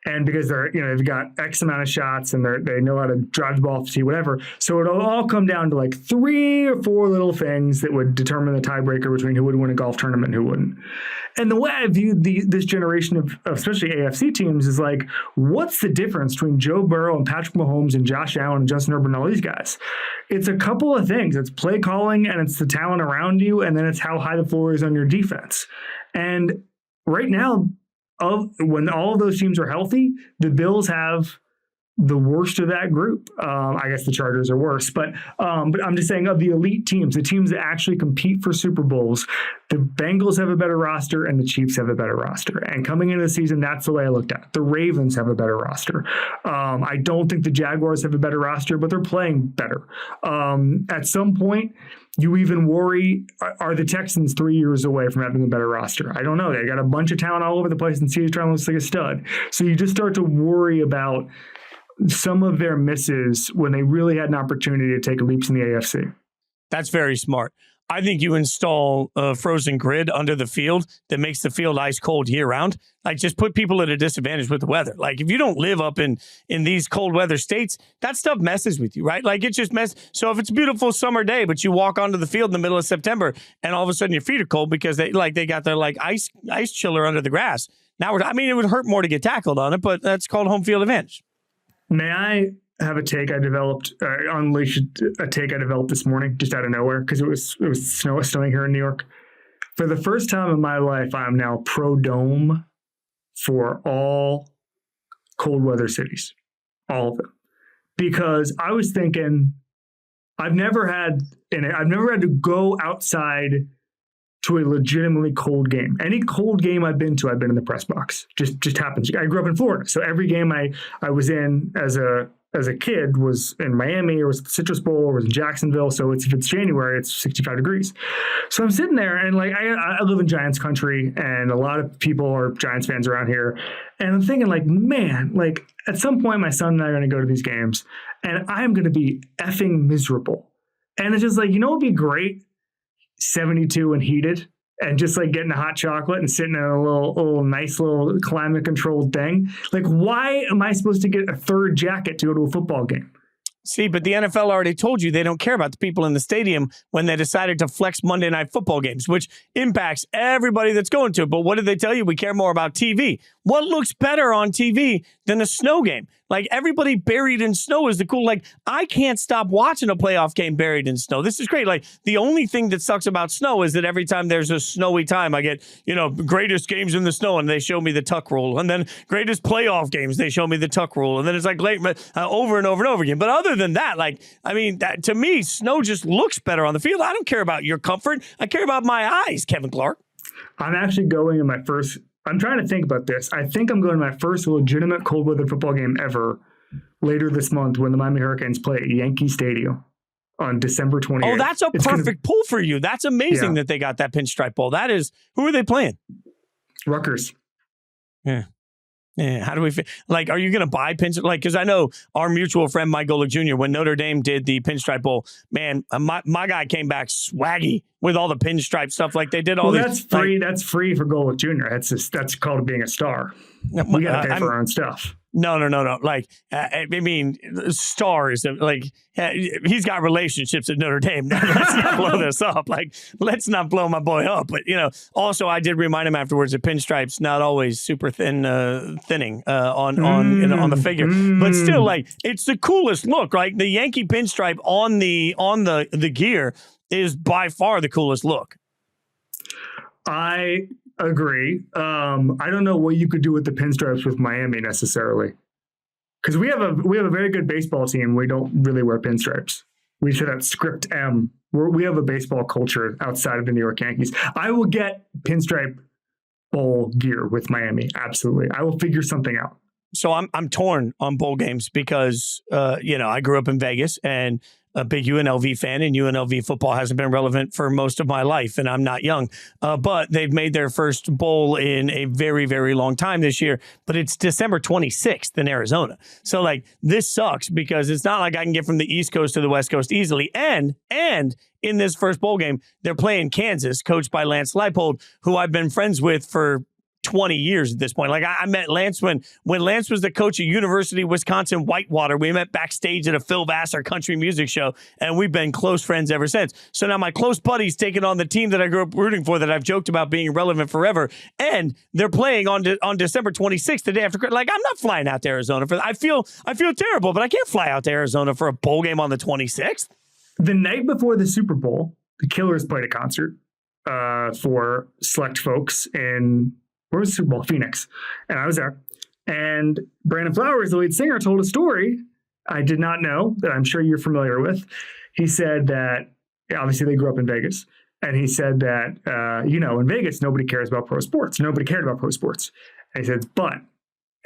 And because they've got X amount of shots and they know how to drive the ball off the tee, whatever. So it'll all come down to 3 or 4 little things that would determine the tiebreaker between who would win a golf tournament and who wouldn't. And the way I view this generation of especially AFC teams is what's the difference between Joe Burrow and Patrick Mahomes and Josh Allen and Justin Herbert and all these guys? It's a couple of things. It's play calling, and it's the talent around you, and then it's how high the floor is on your defense. And right now, when all of those teams are healthy, the Bills have the worst of that group. I guess the Chargers are worse, but I'm just saying of the elite teams, the teams that actually compete for Super Bowls, the Bengals have a better roster and the Chiefs have a better roster. And coming into the season, that's the way I looked at it. The Ravens have a better roster. I don't think the Jaguars have a better roster, but they're playing better. At some point, you even worry, are the Texans 3 years away from having a better roster? I don't know. They got a bunch of talent all over the place, and CJ looks like a stud. So you just start to worry about some of their misses when they really had an opportunity to take leaps in the AFC. That's very smart. I think you install a frozen grid under the field that makes the field ice cold year round. Like, just put people at a disadvantage with the weather. Like, if you don't live up in these cold weather states, that stuff messes with you, right? Like, it just messes. So if it's a beautiful summer day, but you walk onto the field in the middle of September and all of a sudden your feet are cold because they got their like ice chiller under the grass. Now it would hurt more to get tackled on it, but that's called home field advantage. May I have a take I developed, unleash a take I developed this morning, just out of nowhere, because it was snowing here in New York. For the first time in my life, I'm now pro-dome for all cold weather cities, all of them. Because I was thinking, I've never had to go outside to a legitimately cold game. Any cold game I've been to, I've been in the press box. Just happens. I grew up in Florida, so every game I was in as a kid was in Miami, or was at the Citrus Bowl, or was in Jacksonville. So if it's January, it's 65 degrees. So I'm sitting there, and like I live in Giants country, and a lot of people are Giants fans around here. And I'm thinking, like, man, like at some point my son and I are going to go to these games, and I'm going to be effing miserable. And it's just like, you know, it'd be great, 72 and heated, and just like getting a hot chocolate and sitting in a little nice little climate controlled thing. Like, why am I supposed to get a third jacket to go to a football game? See, but the NFL already told you they don't care about the people in the stadium when they decided to flex Monday Night Football games, which impacts everybody that's going to it. But what did they tell you? We care more about TV. What looks better on TV than a snow game? Like, everybody buried in snow is the cool. Like, I can't stop watching a playoff game buried in snow. This is great. Like, the only thing that sucks about snow is that every time there's a snowy time, I get, greatest games in the snow, and they show me the tuck rule. And then greatest playoff games, they show me the tuck rule. And then it's like over and over and over again. But other than that, to me, snow just looks better on the field. I don't care about your comfort. I care about my eyes, Kevin Clark. I'm actually going in my first. I'm trying to think about this. I think I'm going to my first legitimate cold weather football game ever later this month when the Miami Hurricanes play at Yankee Stadium on December 28th. Oh, that's a perfect pull for you. That's amazing that they got that pinstripe bowl. That is, who are they playing? Rutgers. Yeah. Yeah, how do we like? Are you going to buy pinstripe? Like, because I know our mutual friend Mike Golick Jr. when Notre Dame did the pinstripe bowl, man, my guy came back swaggy with all the pinstripe stuff. Like, they did all. Well, that's free. That's free for Golick Jr. That's called being a star. We got to pay for our own stuff. No. Like, I mean, stars. Like, he's got relationships at Notre Dame. Now, let's not blow this up. Like, let's not blow my boy up. But also I did remind him afterwards that pinstripes not always super thinning on the figure, but still, like, it's the coolest look. Right, the Yankee pinstripe on the gear is by far the coolest look. I agree. I don't know what you could do with the pinstripes with Miami necessarily, because we have a very good baseball team. We don't really wear pinstripes. We should have script M. We have a baseball culture outside of the New York Yankees. I will get pinstripe bowl gear with Miami. Absolutely, I will figure something out. So I'm torn on bowl games because I grew up in Vegas and a big UNLV fan, and UNLV football hasn't been relevant for most of my life, and I'm not young. But they've made their first bowl in a very, very long time this year, but it's December 26th in Arizona. So, like, this sucks because it's not like I can get from the East Coast to the West Coast easily. And in this first bowl game, they're playing Kansas, coached by Lance Leipold, who I've been friends with for 20 years at this point. Like, I met Lance when Lance was the coach of University of Wisconsin Whitewater. We met backstage at a Phil Vassar country music show, and we've been close friends ever since. So now my close buddy's taking on the team that I grew up rooting for, that I've joked about being irrelevant forever, and they're playing on December 26th, the day after. Like, I'm not flying out to Arizona for. I feel terrible, but I can't fly out to Arizona for a bowl game on the 26th. The night before the Super Bowl, the Killers played a concert for select folks in. Where was the Super Bowl? Phoenix. And I was there. And Brandon Flowers, the lead singer, told a story I did not know, that I'm sure you're familiar with. He said that, obviously they grew up in Vegas. And he said that, in Vegas, nobody cares about pro sports. Nobody cared about pro sports. And he said, but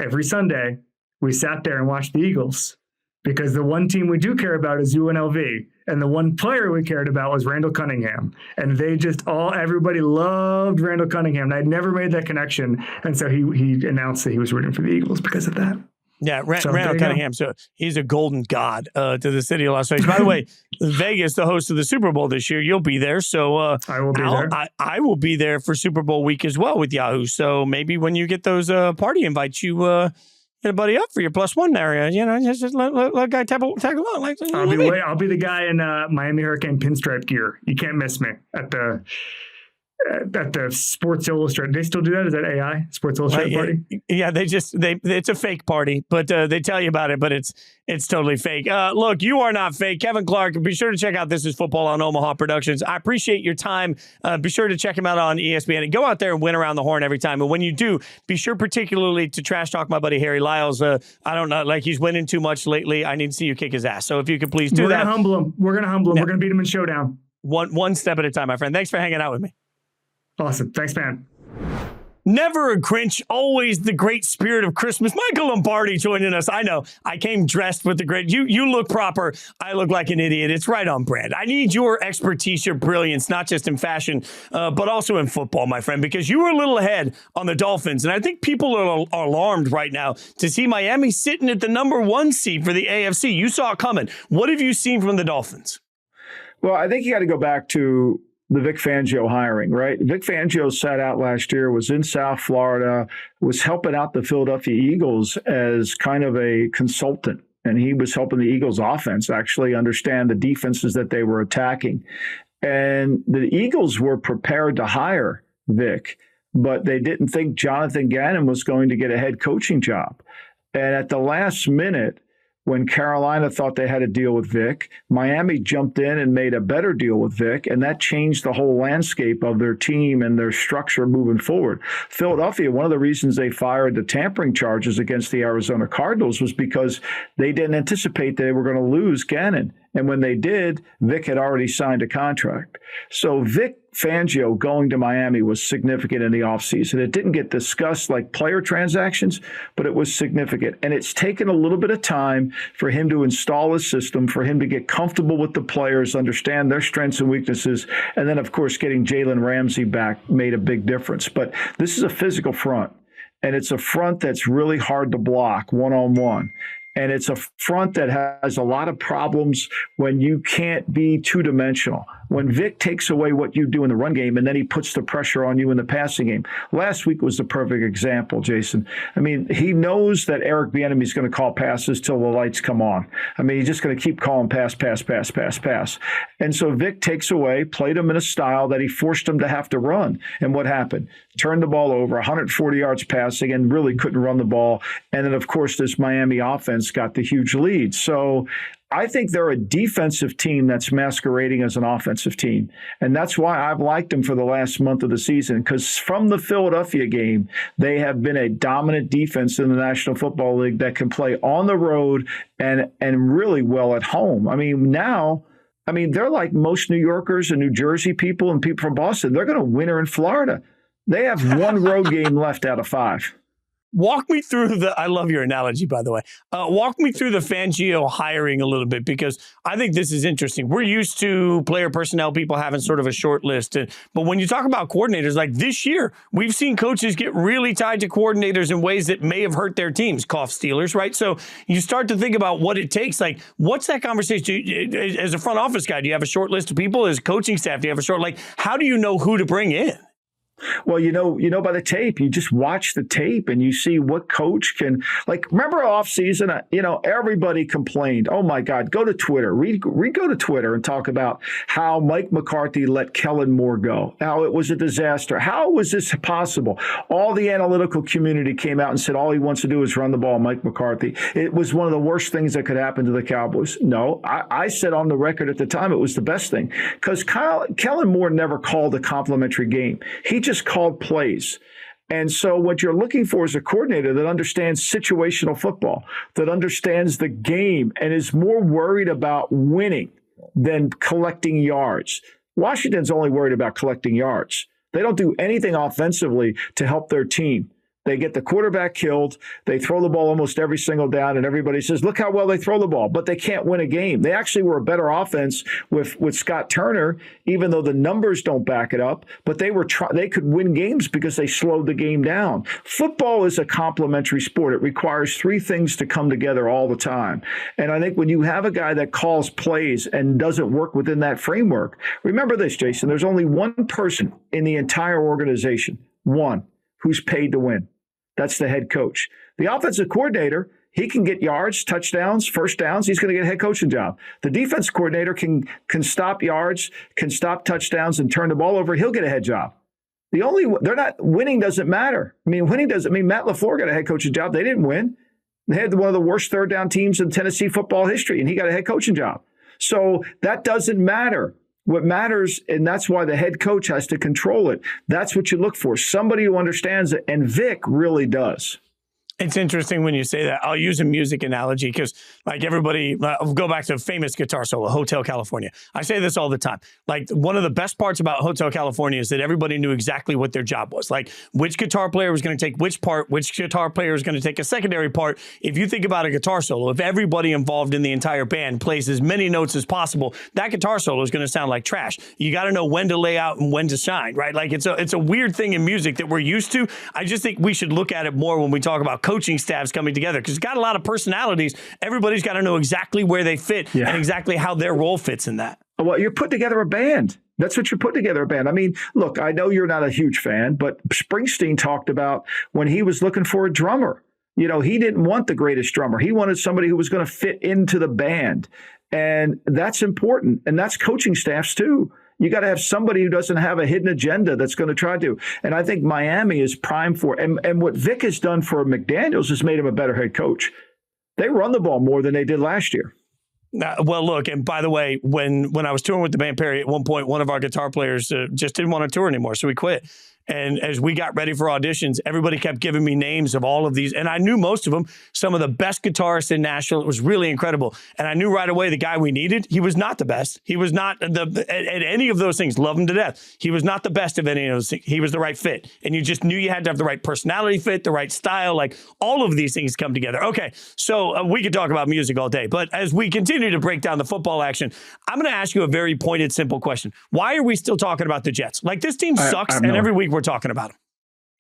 every Sunday, we sat there and watched the Eagles, because the one team we do care about is UNLV. And the one player we cared about was Randall Cunningham. And everybody loved Randall Cunningham. And I'd never made that connection. And so he announced that he was rooting for the Eagles because of that. Yeah, Randall Cunningham. So he's a golden god to the city of Las Vegas. By the way, Vegas, the host of the Super Bowl this year, you'll be there. So I will be there. I will be there for Super Bowl week as well with Yahoo. So maybe when you get those party invites, you get a buddy up for your +1 area. Just let a guy tag along. Like, I'll be the guy in Miami Hurricane pinstripe gear. You can't miss me at the Sports Illustrated. They still do that? Is that AI? Sports Illustrated party? Yeah, it's a fake party, but they tell you about it, but it's totally fake. Look, you are not fake. Kevin Clark, be sure to check out This Is Football on Omaha Productions. I appreciate your time. Be sure to check him out on ESPN and go out there and win around the horn every time. And when you do, be sure particularly to trash talk my buddy Harry Lyles. I don't know, like he's winning too much lately. I need to see you kick his ass. So if you could please do that. We're going to humble him. We're going to beat him in showdown. One step at a time, my friend. Thanks for hanging out with me. Awesome. Thanks, man. Never a Grinch, always the great spirit of Christmas. Michael Lombardi joining us. I know I came dressed with the great. You look proper. I look like an idiot. It's right on brand. I need your expertise, your brilliance, not just in fashion, but also in football, my friend, because you were a little ahead on the Dolphins. And I think people are alarmed right now to see Miami sitting at the #1 seed for the AFC. You saw it coming. What have you seen from the Dolphins? Well, I think you got to go back to the Vic Fangio hiring, right? Vic Fangio sat out last year, was in South Florida, was helping out the Philadelphia Eagles as kind of a consultant. And he was helping the Eagles offense actually understand the defenses that they were attacking. And the Eagles were prepared to hire Vic, but they didn't think Jonathan Gannon was going to get a head coaching job. And at the last minute, when Carolina thought they had a deal with Vic, Miami jumped in and made a better deal with Vic, and that changed the whole landscape of their team and their structure moving forward. Philadelphia, one of the reasons they fired the tampering charges against the Arizona Cardinals was because they didn't anticipate they were going to lose Gannon. And when they did, Vic had already signed a contract. So Vic Fangio going to Miami was significant in the offseason. It didn't get discussed like player transactions, but it was significant. And it's taken a little bit of time for him to install a system, for him to get comfortable with the players, understand their strengths and weaknesses. And then, of course, getting Jalen Ramsey back made a big difference. But this is a physical front, and it's a front that's really hard to block one-on-one. And it's a front that has a lot of problems when you can't be two-dimensional. When Vic takes away what you do in the run game and then he puts the pressure on you in the passing game. Last week was the perfect example, Jason. I mean, he knows that Eric Bieniemy is going to call passes till the lights come on. I mean, he's just going to keep calling pass. And so Vic takes away, played him in a style that he forced him to have to run. And what happened? Turned the ball over, 140 yards passing, and really couldn't run the ball. And then, of course, this Miami offense got the huge lead. So I think they're a defensive team that's masquerading as an offensive team. And that's why I've liked them for the last month of the season, because from the Philadelphia game, they have been a dominant defense in the National Football League that can play on the road and really well at home. I mean, now, they're like most New Yorkers and New Jersey people and people from Boston. They're going to winter in Florida. They have one road game left out of 5. Walk me through I love your analogy, by the way. Walk me through the Fangio hiring a little bit, because I think this is interesting. We're used to player personnel people having sort of a short list. But when you talk about coordinators, like this year, we've seen coaches get really tied to coordinators in ways that may have hurt their teams, cough Steelers, right? So you start to think about what it takes. Like, what's that conversation? As a front office guy, do you have a short list of people? As coaching staff, do you have a short, how do you know who to bring in? Well, you know by the tape. You just watch the tape and you see what coach can, remember off season, everybody complained, oh my God, go to Twitter, go to Twitter and talk about how Mike McCarthy let Kellen Moore go, how it was a disaster. How was this possible? All the analytical community came out and said all he wants to do is run the ball, Mike McCarthy. It was one of the worst things that could happen to the Cowboys. No, I said on the record at the time it was the best thing, because Kellen Moore never called a complimentary game. He just called plays. And so what you're looking for is a coordinator that understands situational football, that understands the game and is more worried about winning than collecting yards. Washington's only worried about collecting yards. They don't do anything offensively to help their team. They get the quarterback killed. They throw the ball almost every single down, and everybody says, look how well they throw the ball. But they can't win a game. They actually were a better offense with Scott Turner, even though the numbers don't back it up. But they could win games because they slowed the game down. Football is a complementary sport. It requires three things to come together all the time. And I think when you have a guy that calls plays and doesn't work within that framework, remember this, Jason, there's only one person in the entire organization, one, who's paid to win. That's the head coach. The offensive coordinator, he can get yards, touchdowns, first downs. He's going to get a head coaching job. The defense coordinator can stop yards, can stop touchdowns, and turn the ball over. He'll get a head job. They're not winning. Doesn't matter. I mean, winning doesn't mean Matt LaFleur got a head coaching job. They didn't win. They had one of the worst third down teams in Tennessee football history, and he got a head coaching job. So that doesn't matter. What matters, and that's why the head coach has to control it. That's what you look for, somebody who understands it, and Vic really does. It's interesting when you say that. I'll use a music analogy because, like everybody, I'll go back to a famous guitar solo, Hotel California. I say this all the time. Like, one of the best parts about Hotel California is that everybody knew exactly what their job was. Like, which guitar player was going to take which part, which guitar player was going to take a secondary part. If you think about a guitar solo, if everybody involved in the entire band plays as many notes as possible, that guitar solo is going to sound like trash. You got to know when to lay out and when to shine, right? Like, it's a weird thing in music that we're used to. I just think we should look at it more when we talk about coaching staffs coming together, because it's got a lot of personalities. Everybody's got to know exactly where they fit and exactly how their role fits in that. Well, you're putting together a band. That's what you're putting together, a band. I mean, look, I know you're not a huge fan, but Springsteen talked about when he was looking for a drummer. You know, he didn't want the greatest drummer. He wanted somebody who was going to fit into the band. And that's important. And that's coaching staffs too. You got to have somebody who doesn't have a hidden agenda that's going to try to. And I think Miami is prime for it. And what Vic has done for McDaniels has made him a better head coach. They run the ball more than they did last year. Well, look, and by the way, when I was touring with the band Perry, at one point, one of our guitar players just didn't want to tour anymore, so we quit. And as we got ready for auditions, everybody kept giving me names of all of these. And I knew most of them, some of the best guitarists in Nashville. It was really incredible. And I knew right away the guy we needed, he was not the best. He was not at any of those things. Love him to death. He was not the best of any of those things. He was the right fit. And you just knew you had to have the right personality fit, the right style, like all of these things come together. Okay, so we could talk about music all day. But as we continue to break down the football action, I'm going to ask you a very pointed, simple question. Why are we still talking about the Jets? Like, this team sucks, and every week we're talking about them.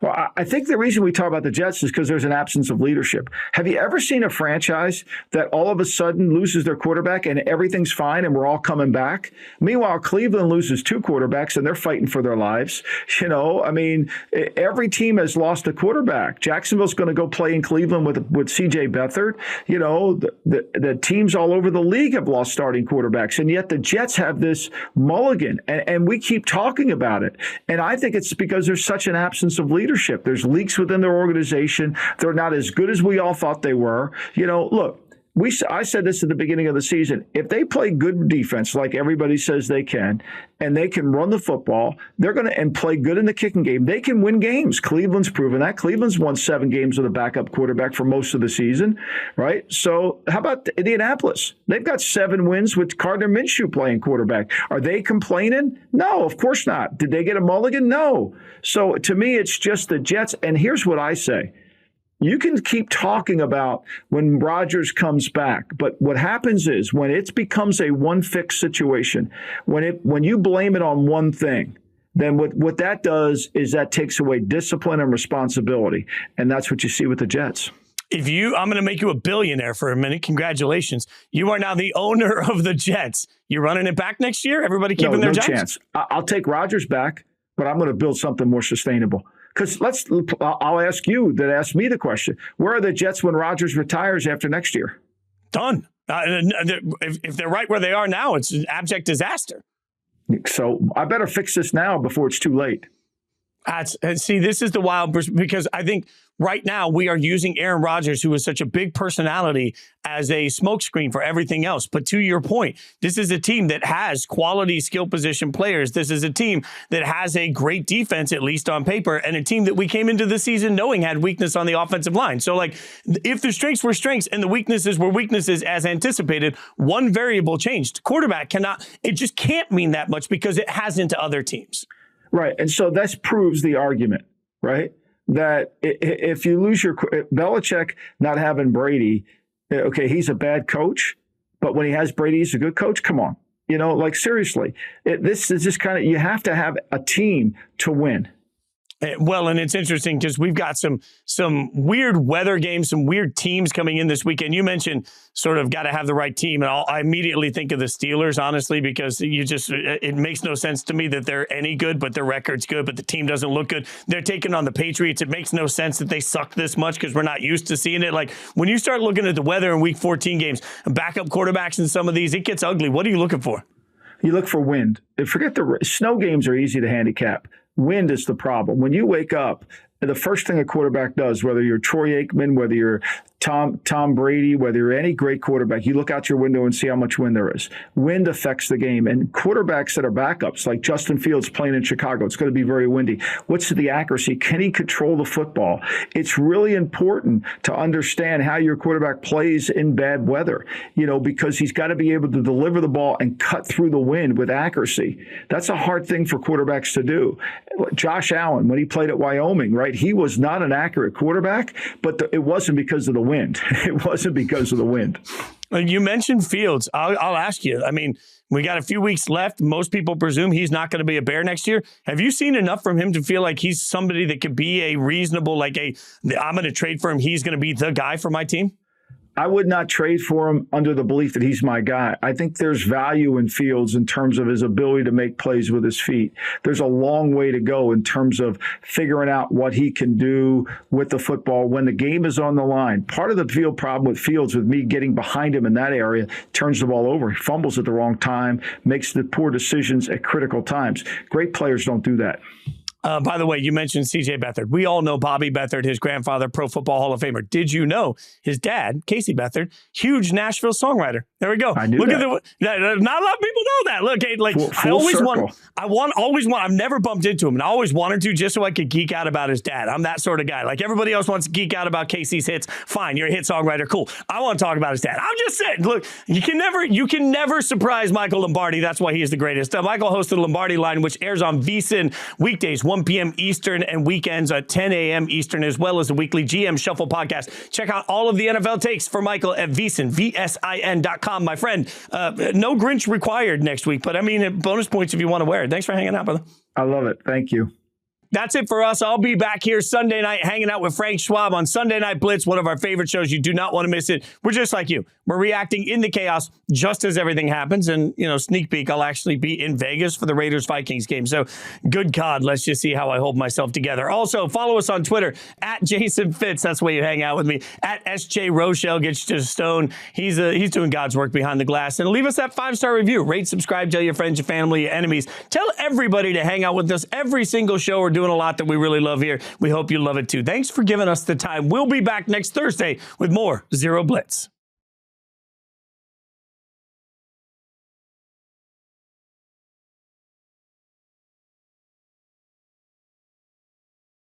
Well, I think the reason we talk about the Jets is because there's an absence of leadership. Have you ever seen a franchise that all of a sudden loses their quarterback and everything's fine and we're all coming back? Meanwhile, Cleveland loses two quarterbacks and they're fighting for their lives. You know, I mean, every team has lost a quarterback. Jacksonville's going to go play in Cleveland with C.J. Beathard. You know, the teams all over the league have lost starting quarterbacks, and yet the Jets have this mulligan, and we keep talking about it. And I think it's because there's such an absence of leadership. There's leaks within their organization. They're not as good as we all thought they were. You know, look, I said this at the beginning of the season. If they play good defense, like everybody says they can, and they can run the football, they're going to and play good in the kicking game, they can win games. Cleveland's proven that. Cleveland's won 7 games with a backup quarterback for most of the season, right? So how about Indianapolis? They've got 7 wins with Gardner Minshew playing quarterback. Are they complaining? No, of course not. Did they get a mulligan? No. So to me, it's just the Jets. And here's what I say. You can keep talking about when Rodgers comes back, but what happens is when it becomes a one-fix situation, when you blame it on one thing, then what that does is that takes away discipline and responsibility, and that's what you see with the Jets. I'm going to make you a billionaire for a minute. Congratulations. You are now the owner of the Jets. You're running it back next year? Everybody keeping their jobs? No chance. I'll take Rodgers back, but I'm going to build something more sustainable. Because I'll ask you that ask me the question. Where are the Jets when Rodgers retires after next year? Done. If they're right where they are now, it's an abject disaster. So I better fix this now before it's too late. See, this is the wild, because I think right now we are using Aaron Rodgers, who is such a big personality, as a smokescreen for everything else. But to your point, this is a team that has quality skill position players. This is a team that has a great defense, at least on paper, and a team that we came into the season knowing had weakness on the offensive line. So, like, if the strengths were strengths and the weaknesses were weaknesses as anticipated, one variable changed. Quarterback it just can't mean that much because it hasn't to other teams. Right. And so that proves the argument, right? that if you lose Belichick not having Brady, okay, he's a bad coach, but when he has Brady, he's a good coach. Come on. Like seriously, this is just kind of, you have to have a team to win. Well, and it's interesting because we've got some weird weather games, some weird teams coming in this weekend. You mentioned sort of got to have the right team. And I immediately think of the Steelers, honestly, because it makes no sense to me that they're any good, but their record's good, but the team doesn't look good. They're taking on the Patriots. It makes no sense that they suck this much because we're not used to seeing it. Like when you start looking at the weather in week 14 games, backup quarterbacks in some of these, it gets ugly. What are you looking for? You look for wind. Forget the snow games are easy to handicap. Wind is the problem. When you wake up, the first thing a quarterback does, whether you're Troy Aikman, whether you're Tom Brady, whether you're any great quarterback, you look out your window and see how much wind there is. Wind affects the game. And quarterbacks that are backups, like Justin Fields playing in Chicago, it's going to be very windy. What's the accuracy? Can he control the football? It's really important to understand how your quarterback plays in bad weather, because he's got to be able to deliver the ball and cut through the wind with accuracy. That's a hard thing for quarterbacks to do. Josh Allen, when he played at Wyoming, right, he was not an accurate quarterback, but it wasn't because of the wind. It wasn't because of the wind. You mentioned Fields. I'll ask you. I mean, we got a few weeks left. Most people presume he's not going to be a Bear next year. Have you seen enough from him to feel like he's somebody that could be a reasonable, I'm going to trade for him, he's going to be the guy for my team? I would not trade for him under the belief that he's my guy. I think there's value in Fields in terms of his ability to make plays with his feet. There's a long way to go in terms of figuring out what he can do with the football when the game is on the line. Part of the field problem with Fields, with me getting behind him in that area, turns the ball over. He fumbles at the wrong time, makes the poor decisions at critical times. Great players don't do that. By the way, you mentioned C.J. Beathard. We all know Bobby Beathard, his grandfather, Pro Football Hall of Famer. Did you know his dad, Casey Beathard, huge Nashville songwriter? There we go. I knew that. Not a lot of people know that. Look, I've never bumped into him, and I always wanted to just so I could geek out about his dad. I'm that sort of guy. Like everybody else wants to geek out about Casey's hits. Fine, you're a hit songwriter. Cool. I want to talk about his dad. I'm just saying, look, you can never surprise Michael Lombardi. That's why he is the greatest. Michael hosts the Lombardi Line, which airs on VSiN weekdays, 1 p.m. Eastern, and weekends at 10 a.m. Eastern, as well as the weekly GM Shuffle podcast. Check out all of the NFL takes for Michael at VSiN, VSIN.com. My friend, no Grinch required next week, but I mean, bonus points if you want to wear it. Thanks for hanging out, brother. I love it. Thank you. That's it for us. I'll be back here Sunday night hanging out with Frank Schwab on Sunday Night Blitz, one of our favorite shows. You do not want to miss it. We're just like you. We're reacting in the chaos just as everything happens. And, sneak peek, I'll actually be in Vegas for the Raiders-Vikings game. So, good God, let's just see how I hold myself together. Also, follow us on Twitter, at Jason Fitz. That's where you hang out with me. At SJ Rochelle gets you to stone. He's doing God's work behind the glass. And leave us that 5-star review. Rate, subscribe, tell your friends, your family, your enemies. Tell everybody to hang out with us every single show. We're doing a lot that we really love here. We hope you love it too. Thanks for giving us the time. We'll be back next Thursday with more Zero Blitz.